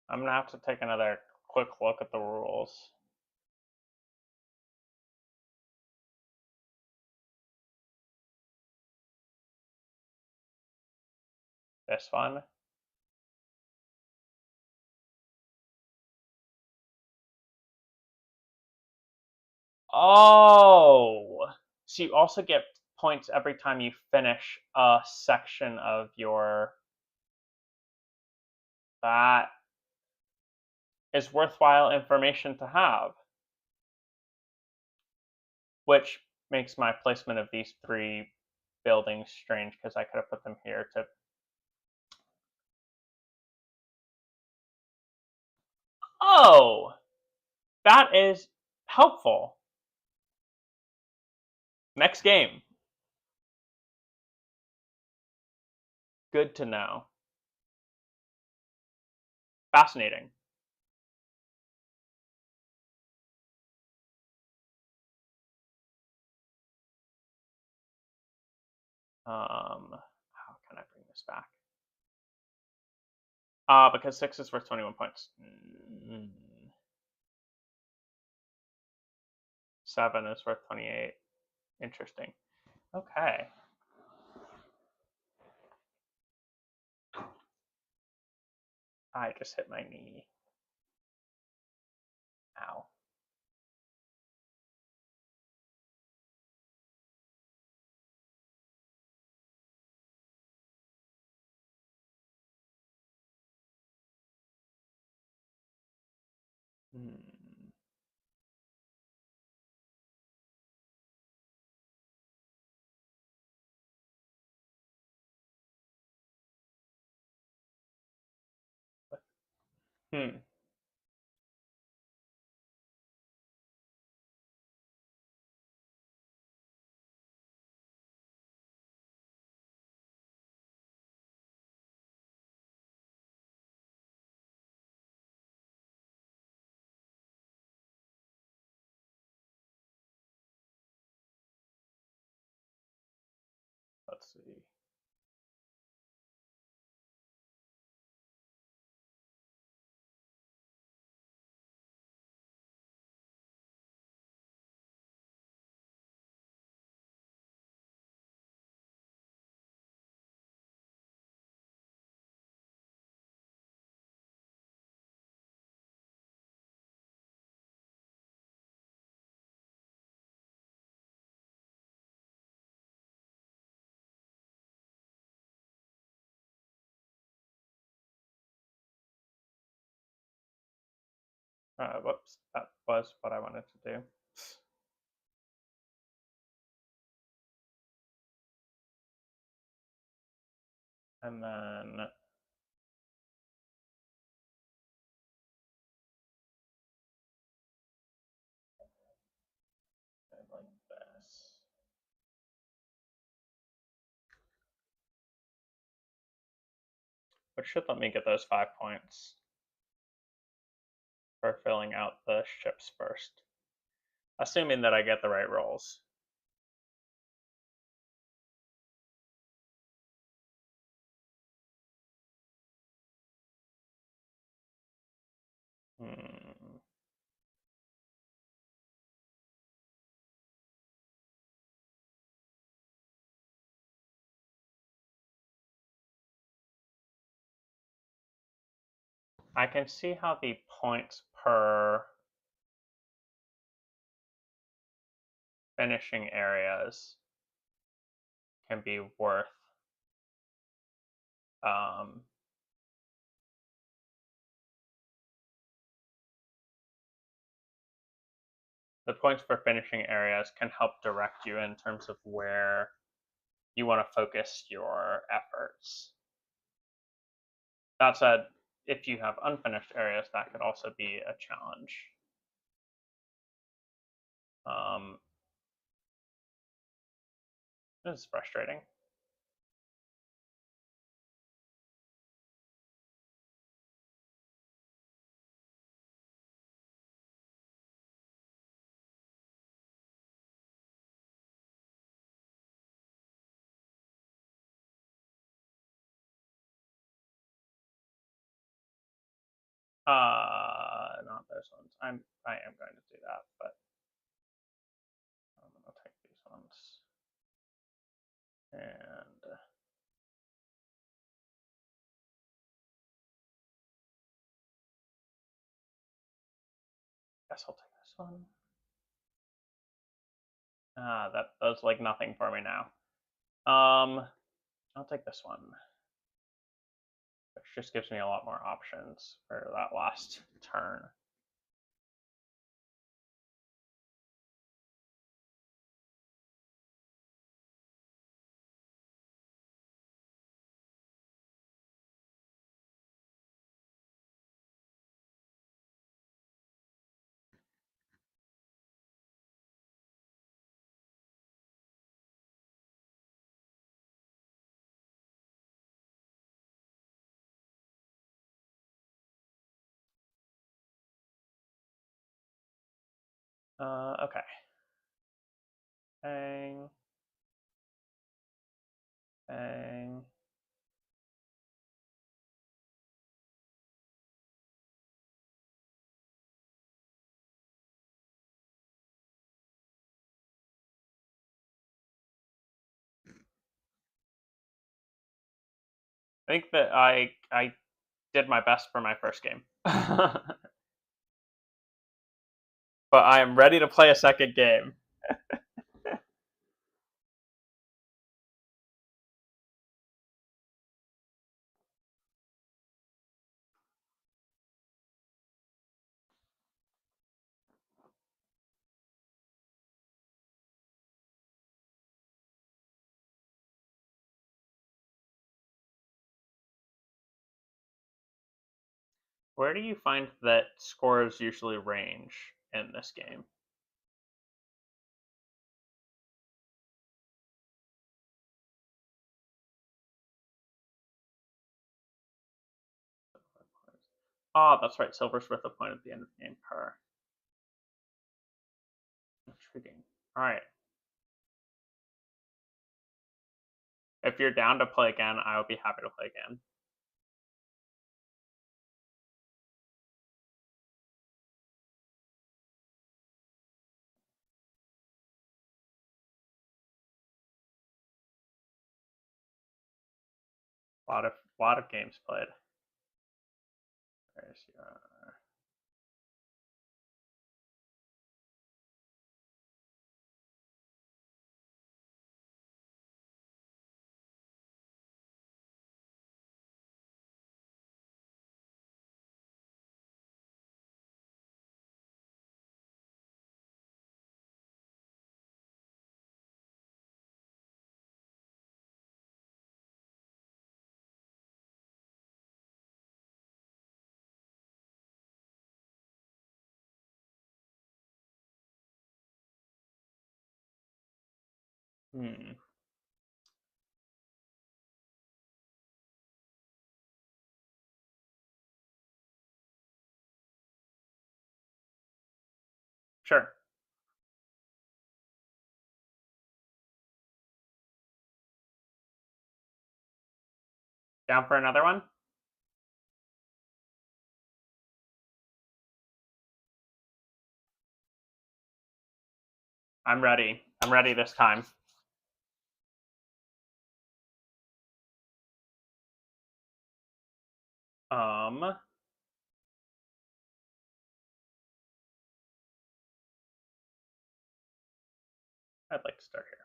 I'm gonna have to take another quick look at the rules. This one. Oh! So you also get points every time you finish a section of your. That is worthwhile information to have. Which makes my placement of these 3 buildings strange because I could have put them here to. Oh, that is helpful. Next game. Good to know. Fascinating. How can I bring this back? Because 6 is worth 21 points. 7 is worth 28. Interesting. Okay. I just hit my knee. Ow. Hmm. Let's see. Whoops. That was what I wanted to do. And then like this. Which should let me get those 5 points for filling out the ships first. Assuming that I get the right rolls. I can see how the points per finishing areas can be worth the points for finishing areas can help direct you in terms of where you want to focus your efforts. That said, if you have unfinished areas, that could also be a challenge. This is frustrating. Not those ones. I am going to do that, but I'm going to take these ones. And guess I'll take this one. That does like nothing for me now. I'll take this one, which just gives me a lot more options for that last turn. Okay. Bang. Bang. I think that I did my best for my first game. But I am ready to play a second game. Where do you find that scores usually range in this game? Oh, that's right. Silver's worth a point at the end of the game per. Intriguing. All right. If you're down to play again, I will be happy to play again. A lot of games played. There's your hmm. Sure. Down for another one? I'm ready. I'm ready this time. Um, I'd like to start here.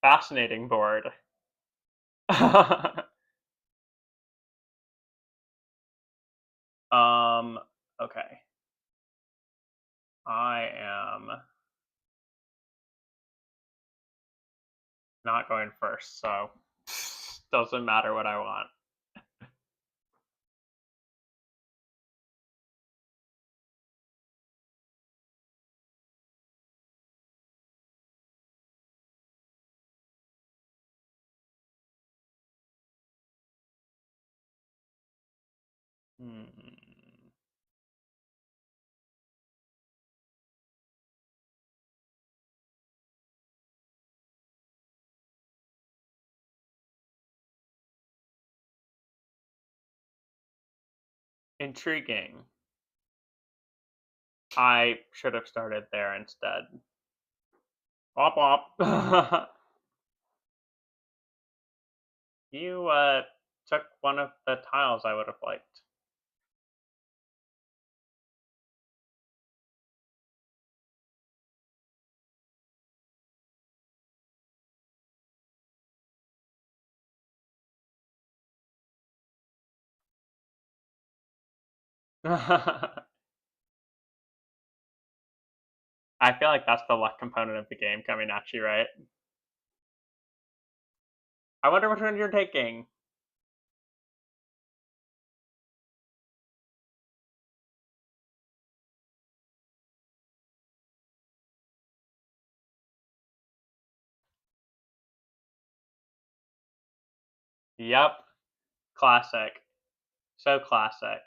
Fascinating board. um, okay. I am not going first, so doesn't matter what I want. Hmm. Intriguing. I should have started there instead. Wop wop. You took one of the tiles I would have liked. I feel like that's the luck component of the game coming at you, right? I wonder which one you're taking. Yep. Classic. So classic.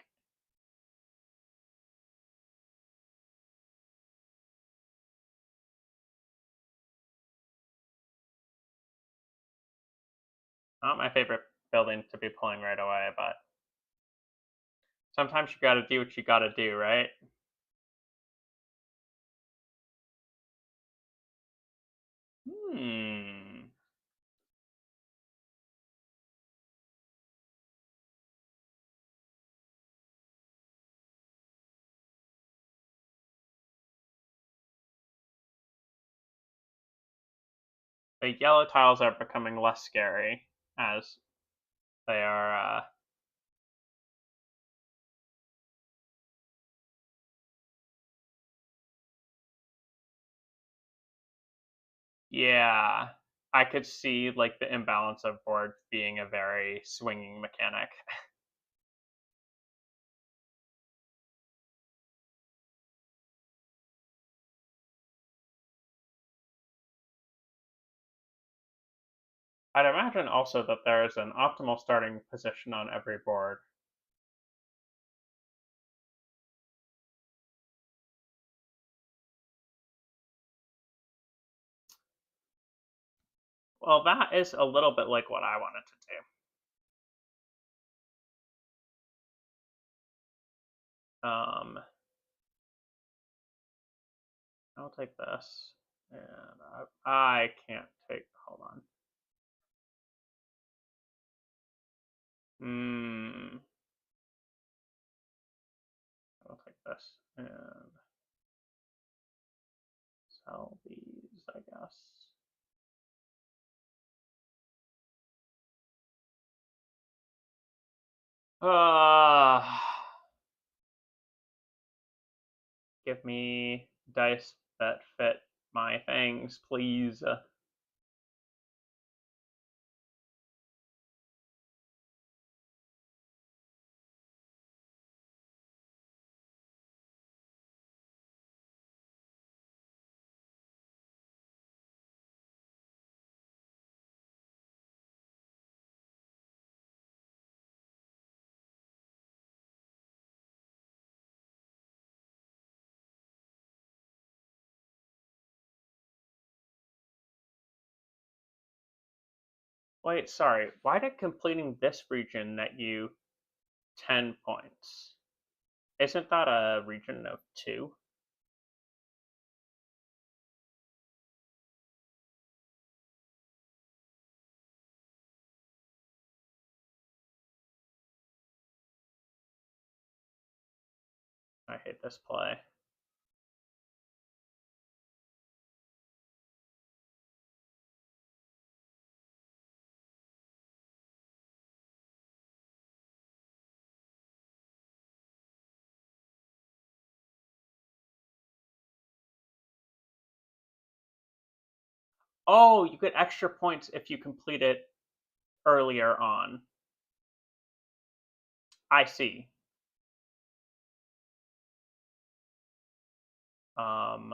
Not my favorite building to be pulling right away, but sometimes you gotta do what you gotta do, right? Hmm. The yellow tiles are becoming less scary as they are, yeah. I could see, like, the imbalance of board being a very swinging mechanic. I'd imagine also that there is an optimal starting position on every board. Well, that is a little bit like what I wanted to do. I'll take this, and I can't take. Hold on. Hmm. I'll take this and sell these, I guess. Ah. Give me dice that fit my things, please. Wait, sorry. Why did completing this region net you 10 points? Isn't that a region of 2? I hate this play. Oh, you get extra points if you complete it earlier on. I see. Um,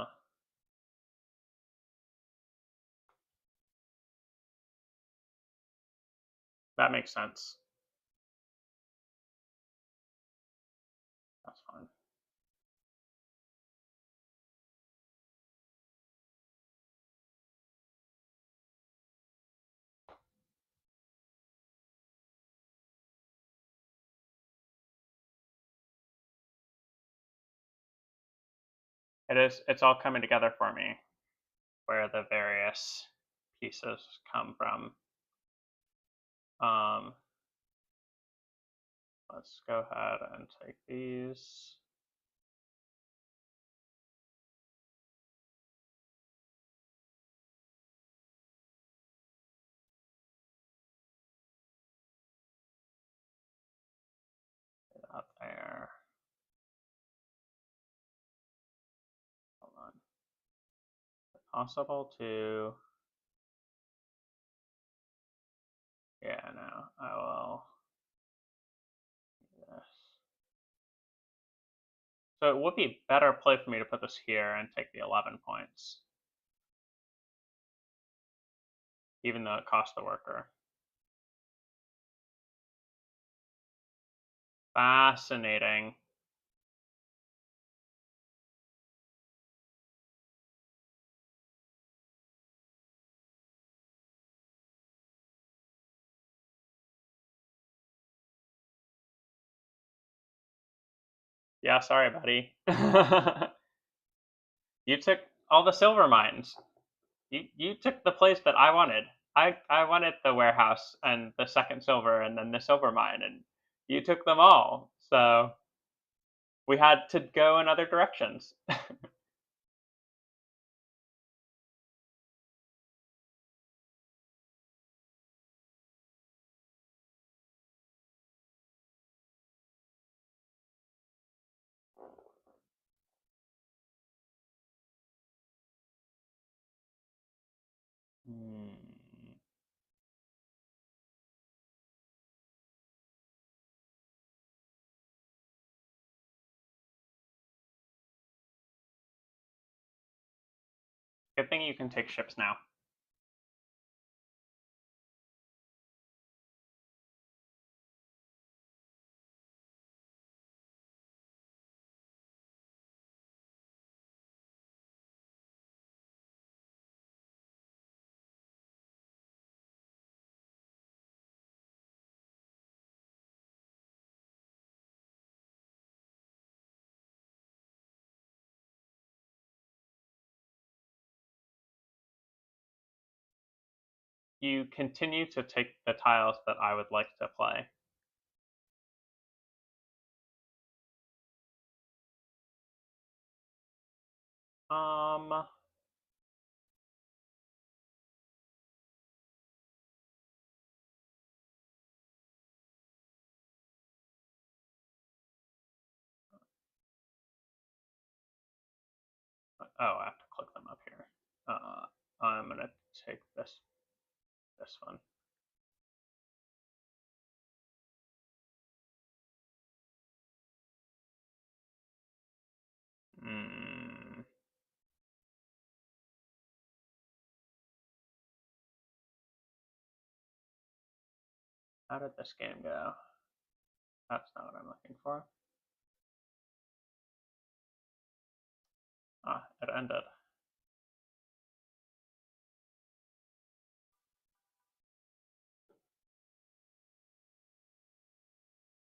that makes sense. That's fine. It's all coming together for me, where the various pieces come from. Um, let's go ahead and take these. Get up there. Hold on. Is it possible to? Yeah, no. I will do this. So it would be better play for me to put this here and take the 11 points, even though it costs the worker. Fascinating. Yeah, sorry, buddy. You took all the silver mines. You took the place that I wanted. I wanted the warehouse and the second silver and then the silver mine, and you took them all. So we had to go in other directions. Hmm. Good thing you can take ships now. You continue to take the tiles that I would like to play. Um, oh, I have to click them up here. I'm gonna take this one. Hmm. How did this game go? That's not what I'm looking for. Ah, it ended.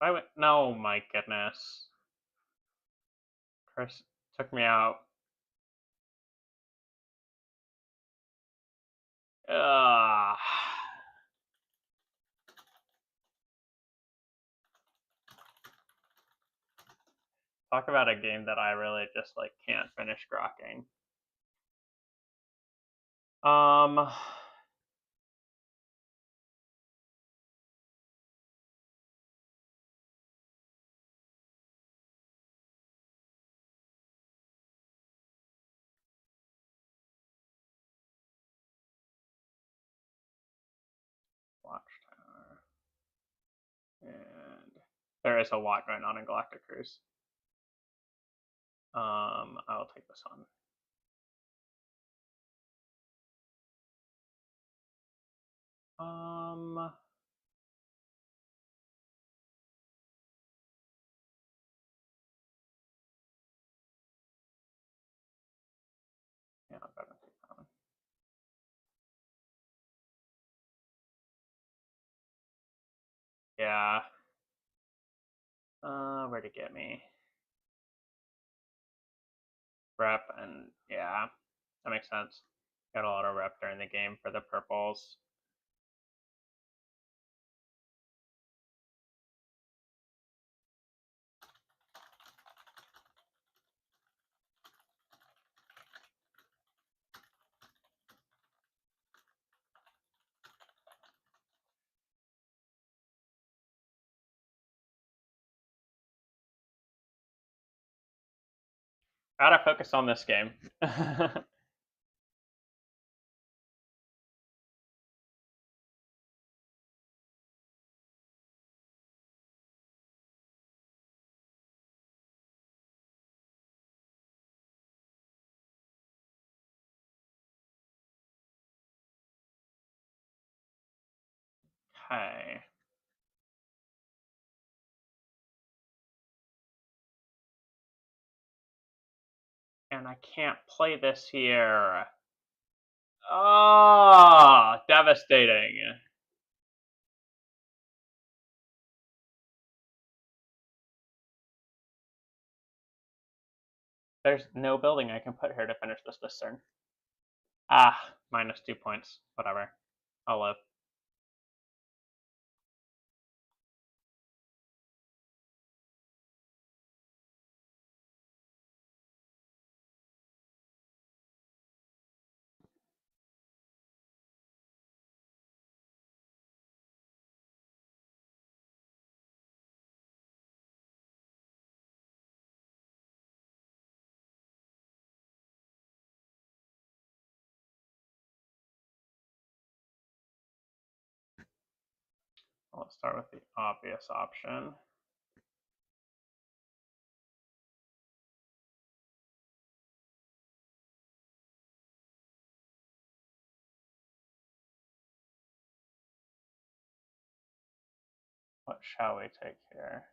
I went. No, my goodness. Chris took me out. Ugh. Talk about a game that I really just like can't finish grokking. Um, Watchtower. And there is a lot going on in Galactic Cruise. I will take this one. Um, yeah, I'll go and take that one. Yeah. Where'd it get me? Rep and yeah, that makes sense. Got a lot of rep during the game for the purples. Gotta focus on this game. Okay. And I can't play this here. Oh, devastating. There's no building I can put here to finish this turn. Ah, minus 2 points. Whatever. I'll live. Let's start with the obvious option. What shall we take here?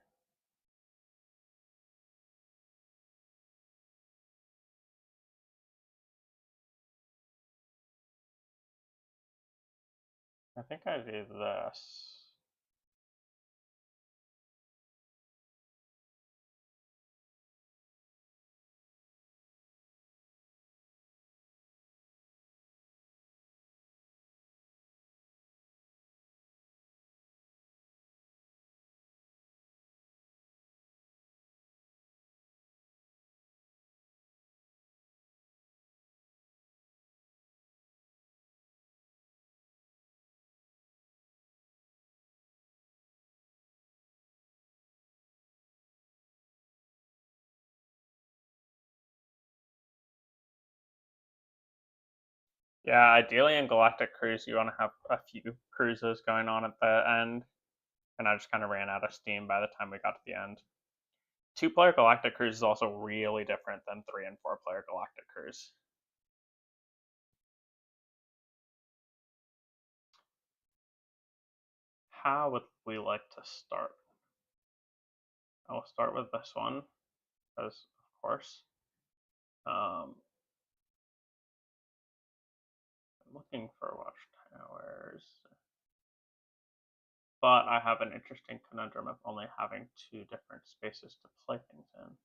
I think I do this. Yeah, ideally in Galactic Cruise, you want to have a few cruises going on at the end. And I just kind of ran out of steam by the time we got to the end. 2-player Galactic Cruise is also really different than 3 and 4-player Galactic Cruise. How would we like to start? I'll start with this one, because of course. I'm looking for watchtowers. But I have an interesting conundrum of only having 2 different spaces to play things in.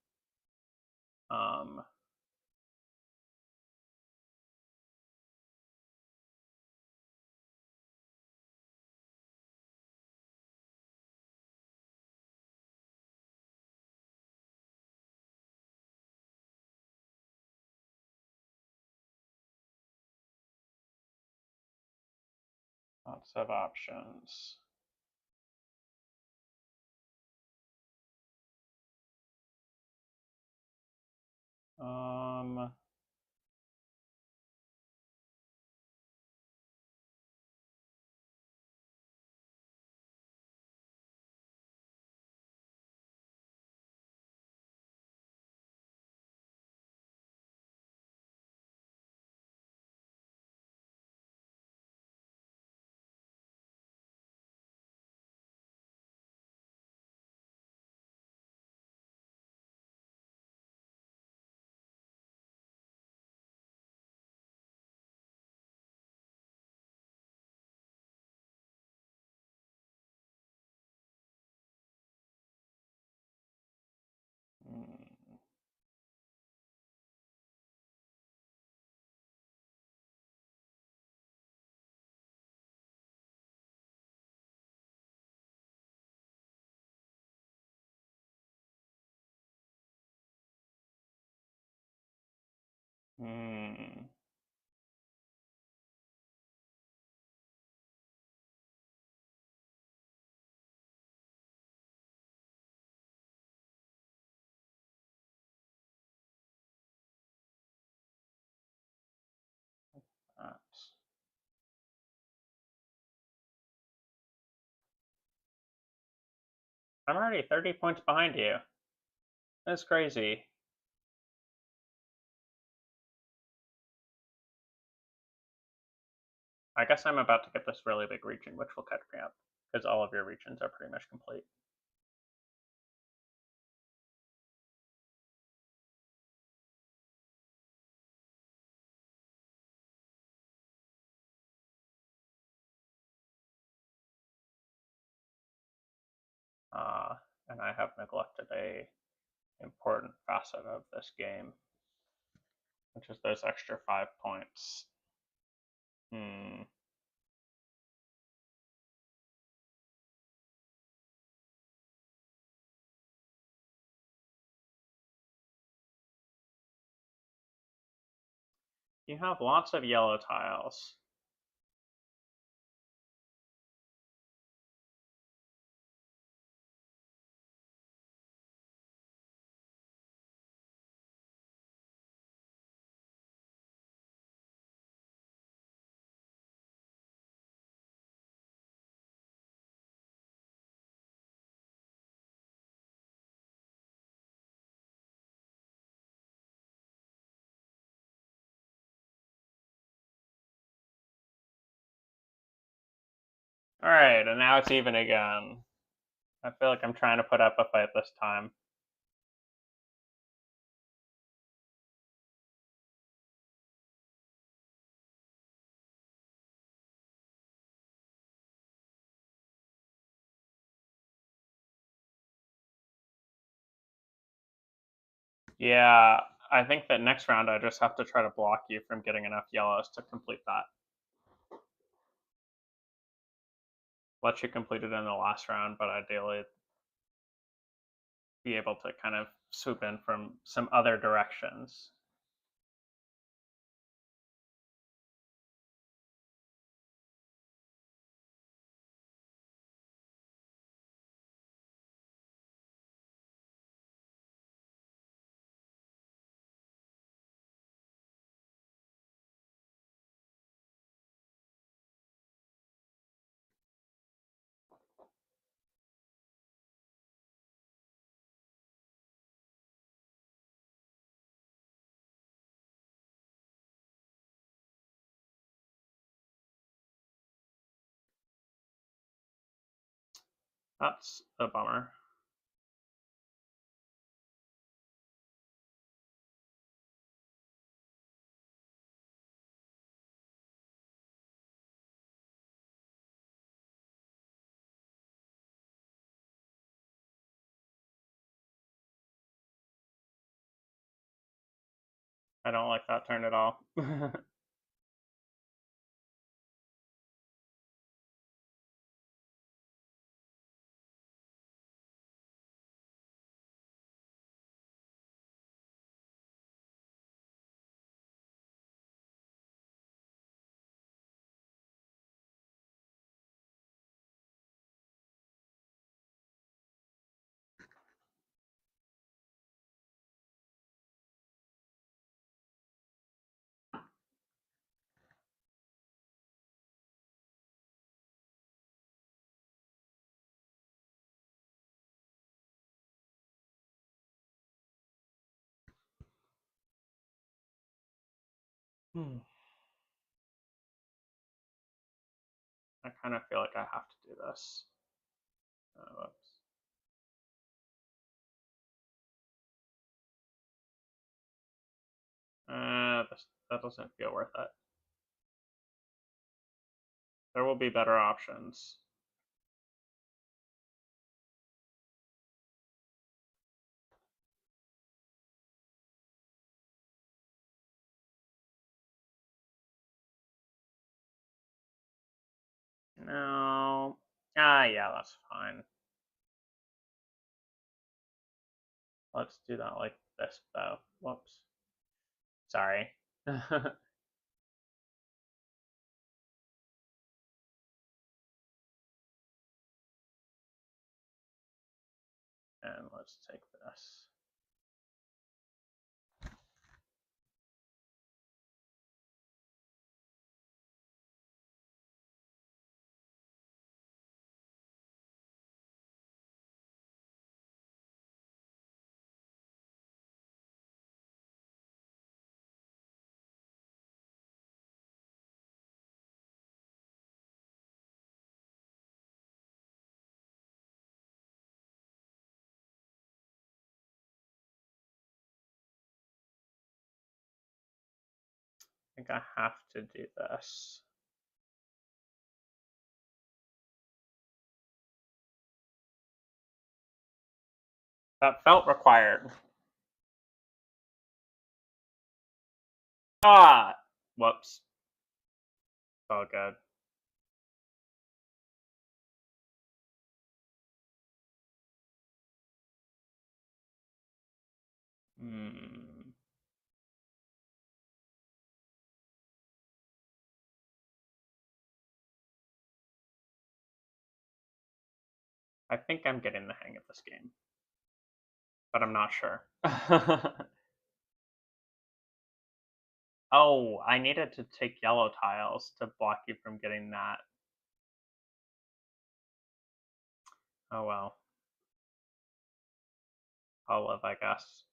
Lots of options. Hmm. Hmm. That. I'm already 30 points behind you. That's crazy. I guess I'm about to get this really big region, which will catch me up, because all of your regions are pretty much complete. and I have neglected a important facet of this game, which is those extra 5 points. Hmm. You have lots of yellow tiles. Alright, and now it's even again. I feel like I'm trying to put up a fight this time. Yeah, I think that next round I just have to try to block you from getting enough yellows to complete that. Let you complete it in the last round, but ideally be able to kind of swoop in from some other directions. That's a bummer. I don't like that turn at all. I kind of feel like I have to do this. Whoops. That doesn't feel worth it. There will be better options. No. Yeah, that's fine. Let's do that like this, though. Whoops. Sorry. And let's take this. I think I have to do this. That felt required. Ah! Whoops. It's all good. Hmm. I think I'm getting the hang of this game, but I'm not sure. Oh, I needed to take yellow tiles to block you from getting that. Oh well. I'll live, I guess.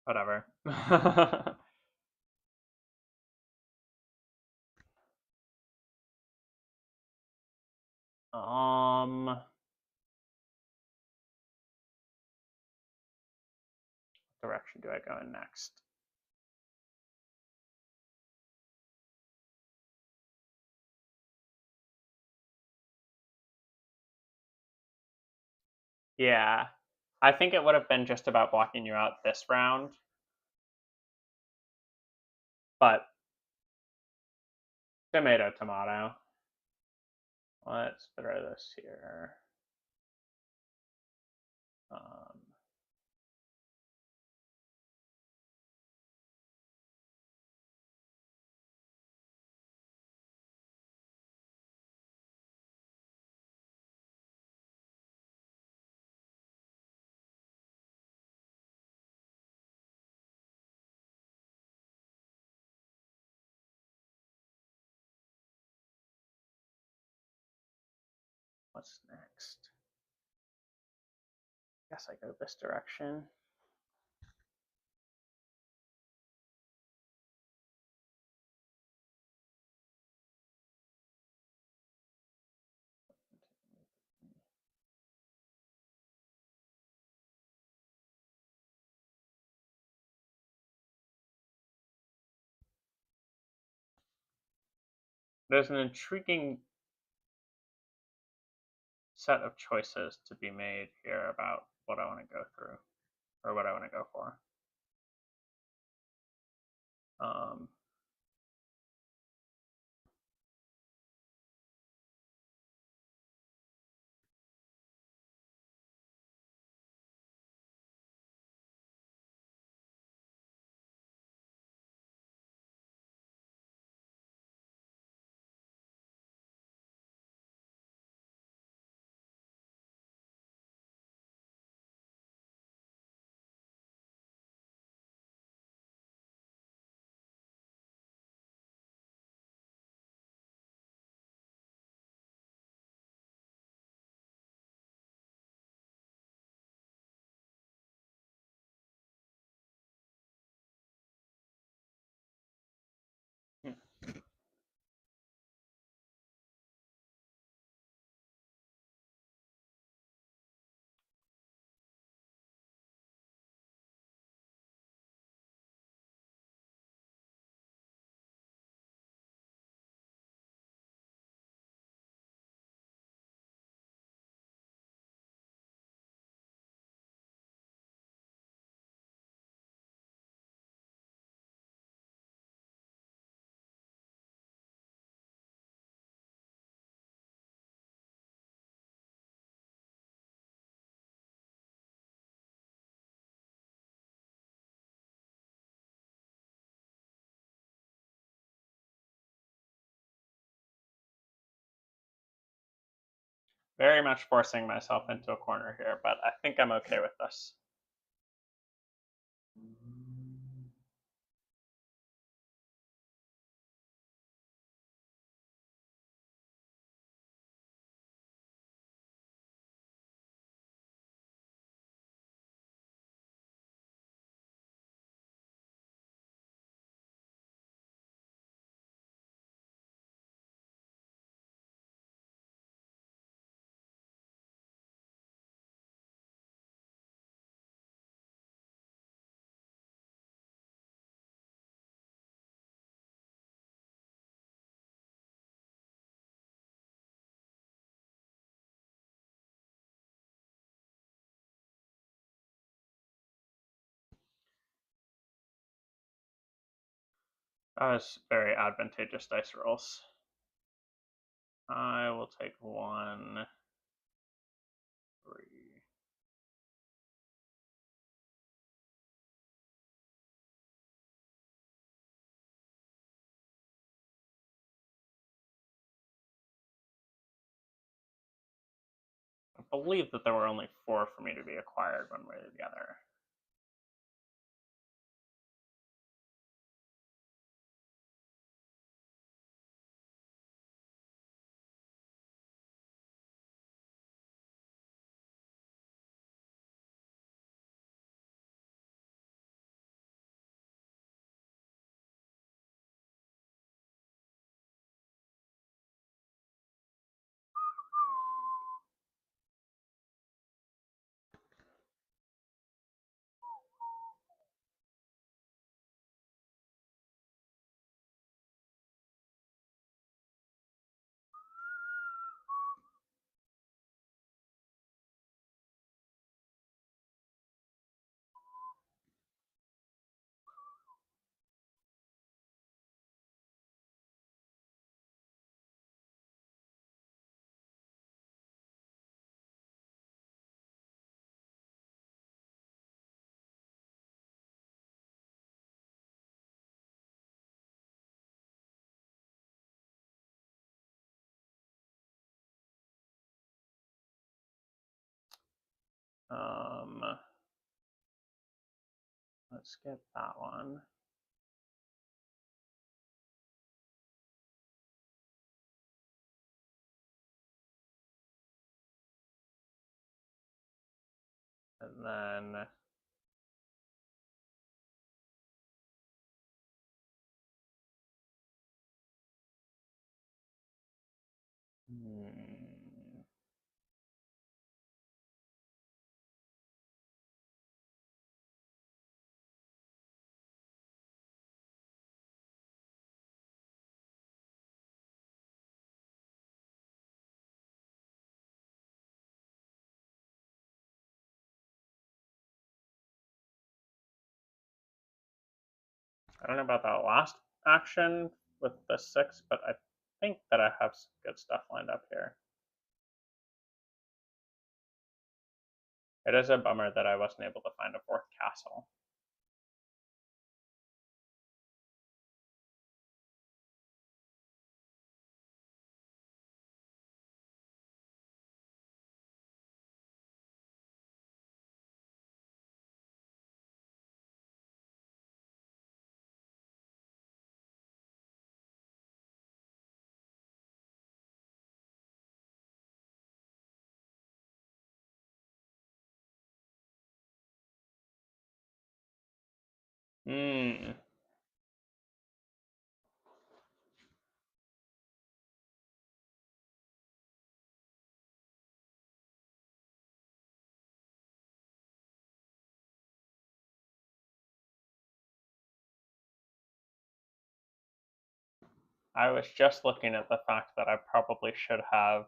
Whatever. What direction do I go in next? Yeah. I think it would have been just about blocking you out this round. But tomato, tomato. Let's throw this here. Um, what's next? Guess I go this direction. There's an intriguing set of choices to be made here about what I want to go through or what I want to go for. Um, Very much forcing myself into a corner here, but I think I'm okay with this. That was very advantageous dice rolls. I will take 1, 3. I believe that there were only 4 for me to be acquired one way or the other. Let's skip that one. And then I don't know about that last action with the 6, but I think that I have some good stuff lined up here. It is a bummer that I wasn't able to find a 4th castle. I was just looking at the fact that I probably should have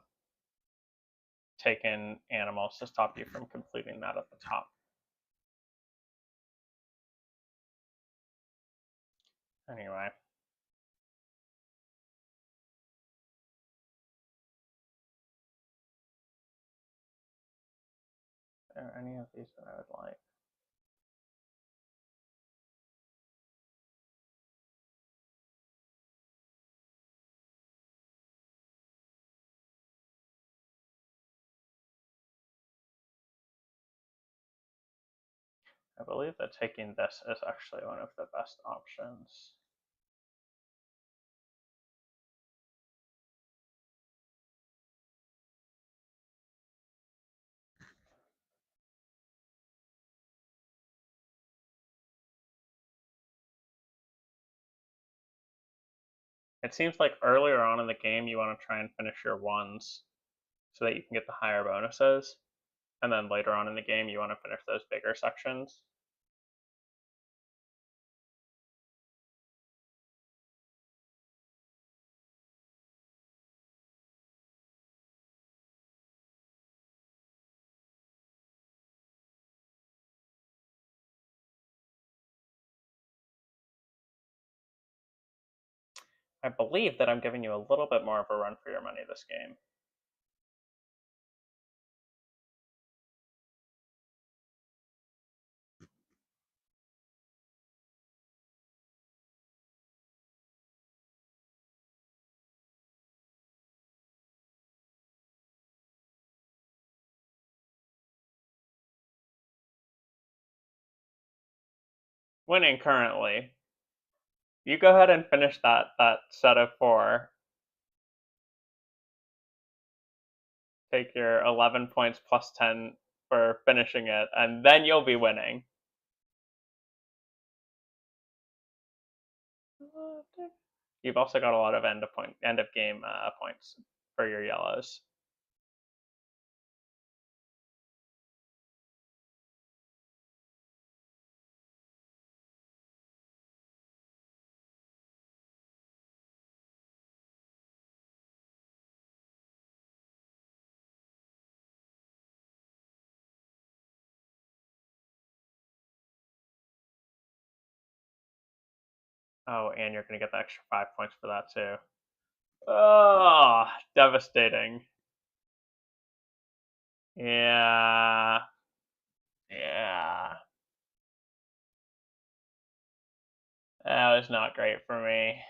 taken animals to stop you from completing that at the top. Anyway. Are there any of these that I would like? I believe that taking this is actually one of the best options. It seems like earlier on in the game you want to try and finish your 1s so that you can get the higher bonuses, and then later on in the game you want to finish those bigger sections. I believe that I'm giving you a little bit more of a run for your money this game. Winning currently. You go ahead and finish that set of 4. Take your 11 points plus 10 for finishing it, and then you'll be winning. You've also got a lot of end of game points for your yellows. Oh, and you're gonna get the extra 5 points for that too. Oh, devastating. Yeah. Yeah. That was not great for me.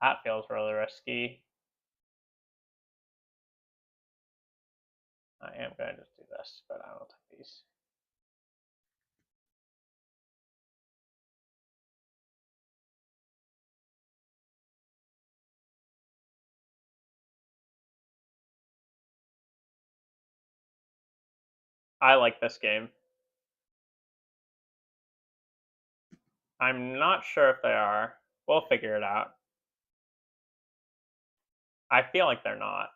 That feels really risky. I am going to just do this, but I don't take these. I like this game. I'm not sure if they are. We'll figure it out. I feel like they're not.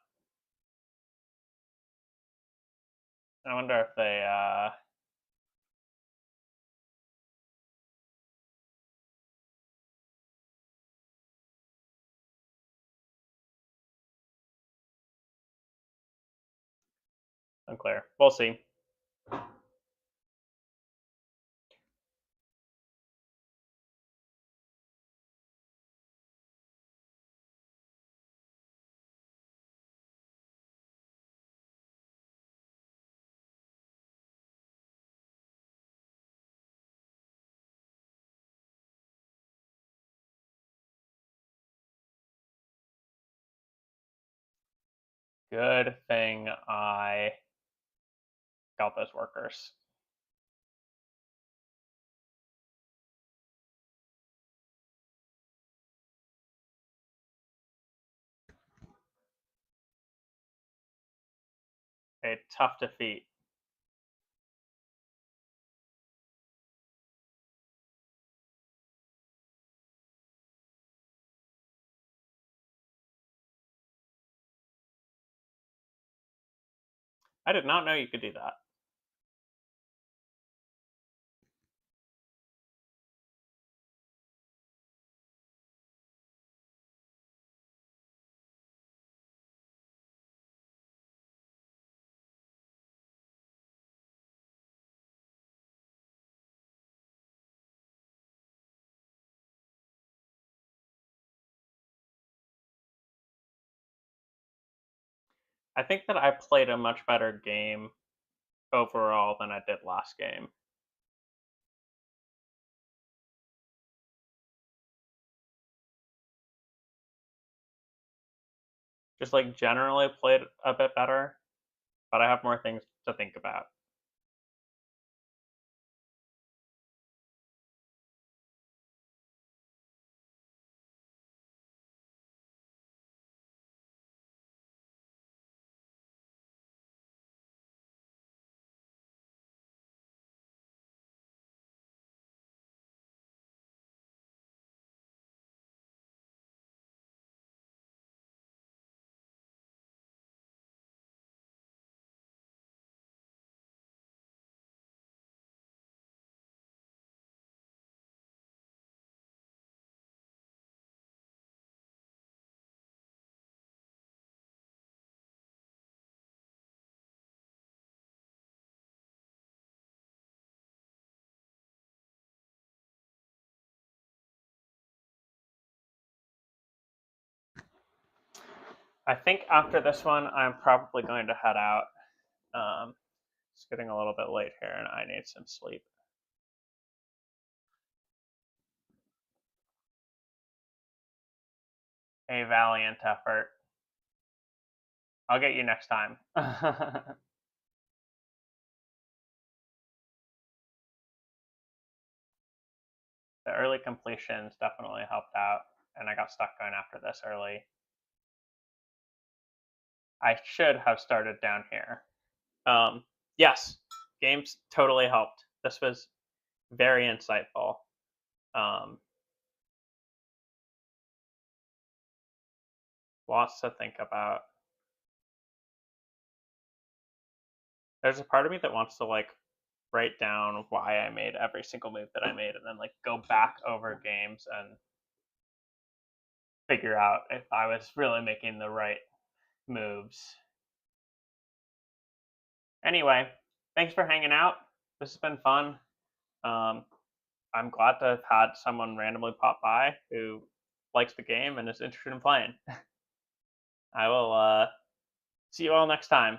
I wonder if they, unclear. We'll see. Good thing I got those workers. A tough defeat. I did not know you could do that. I think that I played a much better game overall than I did last game. Just like generally played a bit better, but I have more things to think about. I think after this one, I'm probably going to head out. It's getting a little bit late here, and I need some sleep. A valiant effort. I'll get you next time. The early completions definitely helped out, and I got stuck going after this early. I should have started down here. Yes, games totally helped. This was very insightful. Lots to think about. There's a part of me that wants to like write down why I made every single move that I made and then like go back over games and figure out if I was really making the right moves. Anyway, thanks for hanging out. This has been fun. I'm glad to have had someone randomly pop by who likes the game and is interested in playing. I will see you all next time.